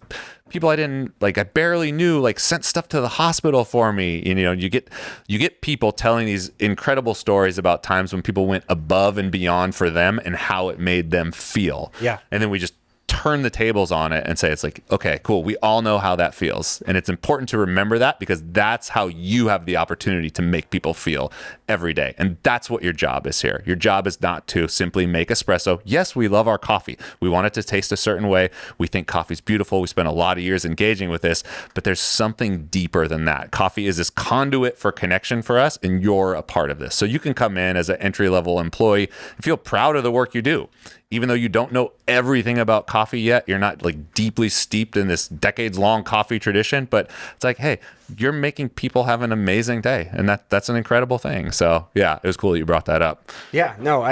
people I barely knew, like sent stuff to the hospital for me. You know, you get people telling these incredible stories about times when people went above and beyond for them and how it made them feel. Yeah. And then we just turn the tables on it and say, it's like, okay, cool. We all know how that feels. And it's important to remember that, because that's how you have the opportunity to make people feel every day. And that's what your job is here. Your job is not to simply make espresso. Yes, we love our coffee. We want it to taste a certain way. We think coffee's beautiful. We spend a lot of years engaging with this, but there's something deeper than that. Coffee is this conduit for connection for us, and you're a part of this. So you can come in as an entry-level employee and feel proud of the work you do. Even though you don't know everything about coffee yet, you're not like deeply steeped in this decades-long coffee tradition, but it's like, hey, you're making people have an amazing day, and that's an incredible thing. So yeah, it was cool that you brought that up. Yeah, no,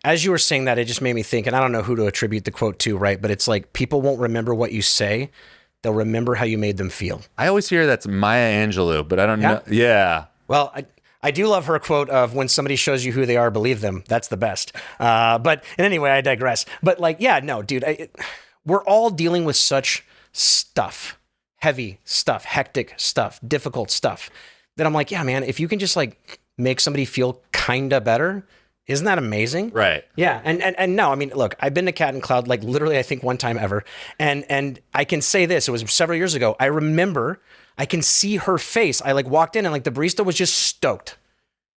as you were saying that, it just made me think, and I don't know who to attribute the quote to, right? But it's like, people won't remember what you say; they'll remember how you made them feel. I always hear that's Maya Angelou, but I don't know. Yeah. Well, I do love her quote of, when somebody shows you who they are, believe them. That's the best. But anyway, I digress. But like, yeah, no, dude, we're all dealing with such stuff, heavy stuff, hectic stuff, difficult stuff, that I'm like, yeah, man, if you can just like make somebody feel kinda better, isn't that amazing? Right. Yeah. And no, I mean, look, I've been to Cat and Cloud, like literally, I think one time ever. And I can say this, it was several years ago. I remember, I can see her face. I like walked in and like the barista was just stoked.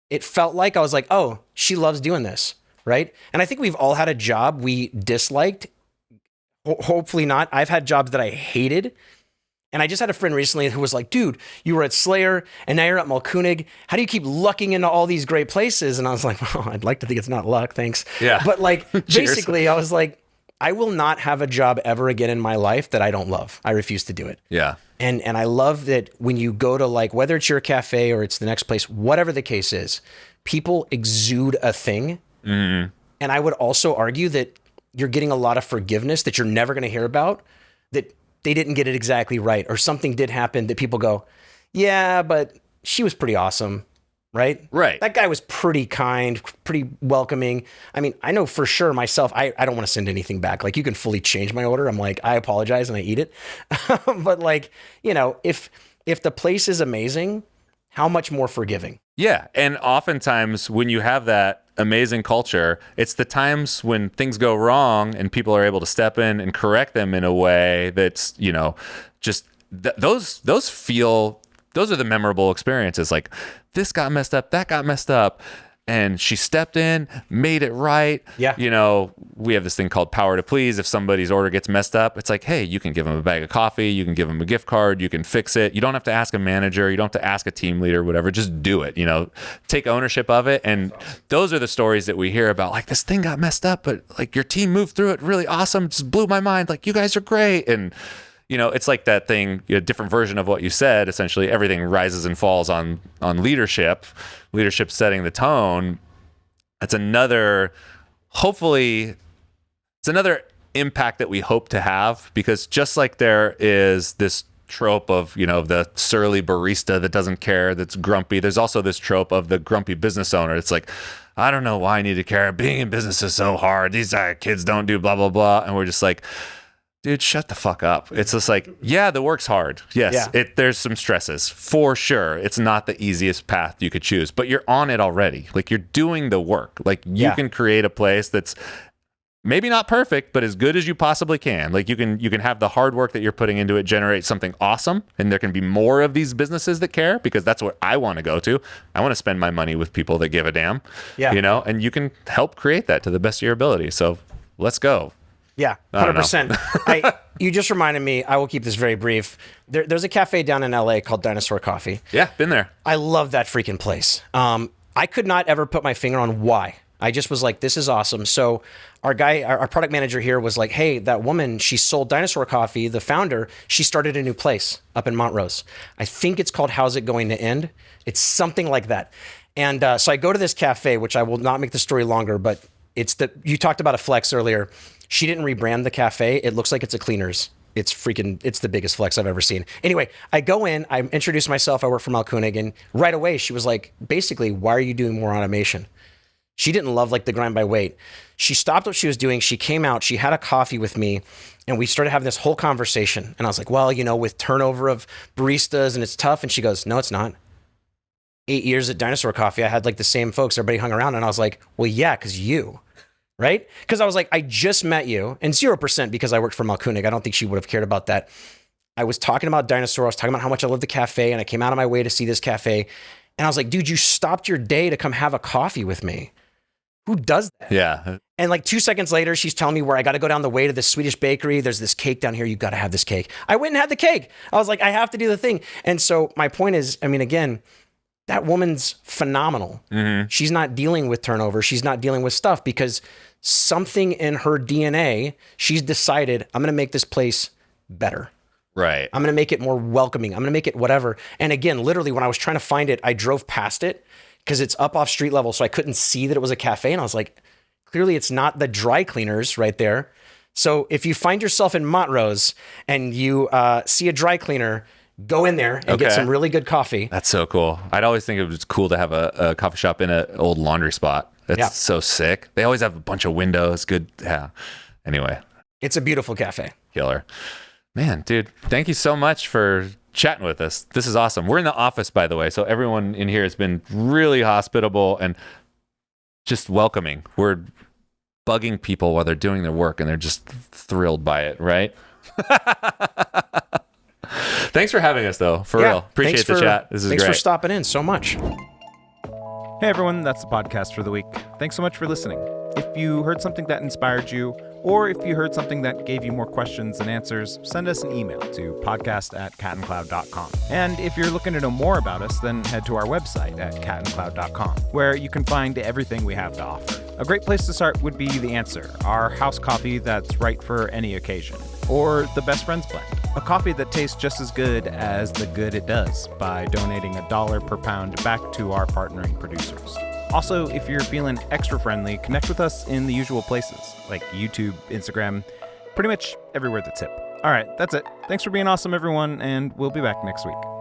It felt like I was like, oh, she loves doing this, right? And I think we've all had a job we disliked. Hopefully not. I've had jobs that I hated. And I just had a friend recently who was like, dude, you were at Slayer and now you're at Mahlkönig. How do you keep lucking into all these great places? And I was like, well, I'd like to think it's not luck, thanks. Yeah. But like, basically I was like, I will not have a job ever again in my life that I don't love. I refuse to do it. Yeah. And I love that when you go to like, whether it's your cafe or it's the next place, whatever the case is, people exude a thing. Mm-hmm. And I would also argue that you're getting a lot of forgiveness that you're never going to hear about, that they didn't get it exactly right, or something did happen that people go, yeah, but she was pretty awesome. Right? Right. That guy was pretty kind, pretty welcoming. I mean, I know for sure myself, I don't want to send anything back. Like, you can fully change my order. I'm like, I apologize and I eat it. But like, you know, if the place is amazing, how much more forgiving? Yeah. And oftentimes when you have that amazing culture, it's the times when things go wrong and people are able to step in and correct them in a way that's, you know, just those are the memorable experiences. Like, this got messed up, that got messed up, and she stepped in, made it right. Yeah. You know, we have this thing called power to please. If somebody's order gets messed up, it's like, hey, you can give them a bag of coffee, you can give them a gift card, you can fix it. You don't have to ask a manager, you don't have to ask a team leader, whatever. Just do it. You know, take ownership of it. And those are the stories that we hear about. Like, this thing got messed up, but like your team moved through it really awesome. Just blew my mind. Like, you guys are great. And you know, it's like that thing, a different version of what you said. Essentially, everything rises and falls on leadership setting the tone. That's another, hopefully, it's another impact that we hope to have, because just like there is this trope of, you know, the surly barista that doesn't care, that's grumpy, there's also this trope of the grumpy business owner. It's like, I don't know why I need to care. Being in business is so hard. These kids don't do blah, blah, blah. And we're just like, dude, shut the fuck up. It's just like, yeah, the work's hard. Yes, Yeah. There's some stresses for sure. It's not the easiest path you could choose, but you're on it already. Like, you're doing the work. Like, you can create a place that's maybe not perfect, but as good as you possibly can. Like, you can have the hard work that you're putting into it generate something awesome, and there can be more of these businesses that care, because that's what I want to go to. I want to spend my money with people that give a damn. Yeah. You know, and you can help create that to the best of your ability. So let's go. Yeah, 100%. You just reminded me, I will keep this very brief. There's a cafe down in LA called Dinosaur Coffee. Yeah, been there. I love that freaking place. I could not ever put my finger on why. I just was like, this is awesome. So our product manager here was like, hey, that woman, she sold Dinosaur Coffee, the founder, she started a new place up in Montrose. I think it's called How's It Going to End? It's something like that. And so I go to this cafe, which I will not make the story longer, but you talked about a flex earlier. She didn't rebrand the cafe. It looks like it's a cleaner's. It's the biggest flex I've ever seen. Anyway, I go in, I introduce myself. I work for Mahlkönig, and right away she was like, basically, why are you doing more automation? She didn't love like the grind by weight. She stopped what she was doing. She came out, she had a coffee with me, and we started having this whole conversation. And I was like, well, you know, with turnover of baristas and it's tough. And she goes, no, it's not. 8 years at Dinosaur Coffee, I had like the same folks, everybody hung around. And I was like, well, yeah, because you. Right? Because I was like, I just met you, and 0% because I worked for Mahlkönig. I don't think she would have cared about that. I was talking about Dinosaur. I was talking about how much I love the cafe, and I came out of my way to see this cafe. And I was like, dude, you stopped your day to come have a coffee with me. Who does that? Yeah. And like 2 seconds later, she's telling me where I got to go down the way to this Swedish bakery. There's this cake down here. You got to have this cake. I went and had the cake. I was like, I have to do the thing. And so my point is, I mean, again, that woman's phenomenal. Mm-hmm. She's not dealing with turnover. She's not dealing with stuff because something in her DNA, she's decided, I'm going to make this place better. Right. I'm going to make it more welcoming. I'm going to make it whatever. And again, literally when I was trying to find it, I drove past it because it's up off street level. So I couldn't see that it was a cafe. And I was like, clearly it's not the dry cleaners right there. So if you find yourself in Montrose and you see a dry cleaner, go in there and get some really good coffee. That's so cool. I'd always think it was cool to have a coffee shop in an old laundry spot. That's so sick. They always have a bunch of windows. Good. Yeah. Anyway. It's a beautiful cafe. Killer. Man, dude, thank you so much for chatting with us. This is awesome. We're in the office, by the way. So everyone in here has been really hospitable and just welcoming. We're bugging people while they're doing their work and they're just thrilled by it, right? Thanks for having us, though. For real. Appreciate the chat. This is great. Thanks for stopping in so much. Hey, everyone. That's the podcast for the week. Thanks so much for listening. If you heard something that inspired you Or if you heard something that gave you more questions than answers, send us an email to podcast@catandcloud.com. And if you're looking to know more about us, then head to our website at catandcloud.com, where you can find everything we have to offer. A great place to start would be The Answer, our house coffee that's right for any occasion. Or the Best Friends Blend, a coffee that tastes just as good as the good it does by donating $1 per pound back to our partnering producers. Also, if you're feeling extra friendly, connect with us in the usual places, like YouTube, Instagram, pretty much everywhere that's hip. All right, that's it. Thanks for being awesome, everyone, and we'll be back next week.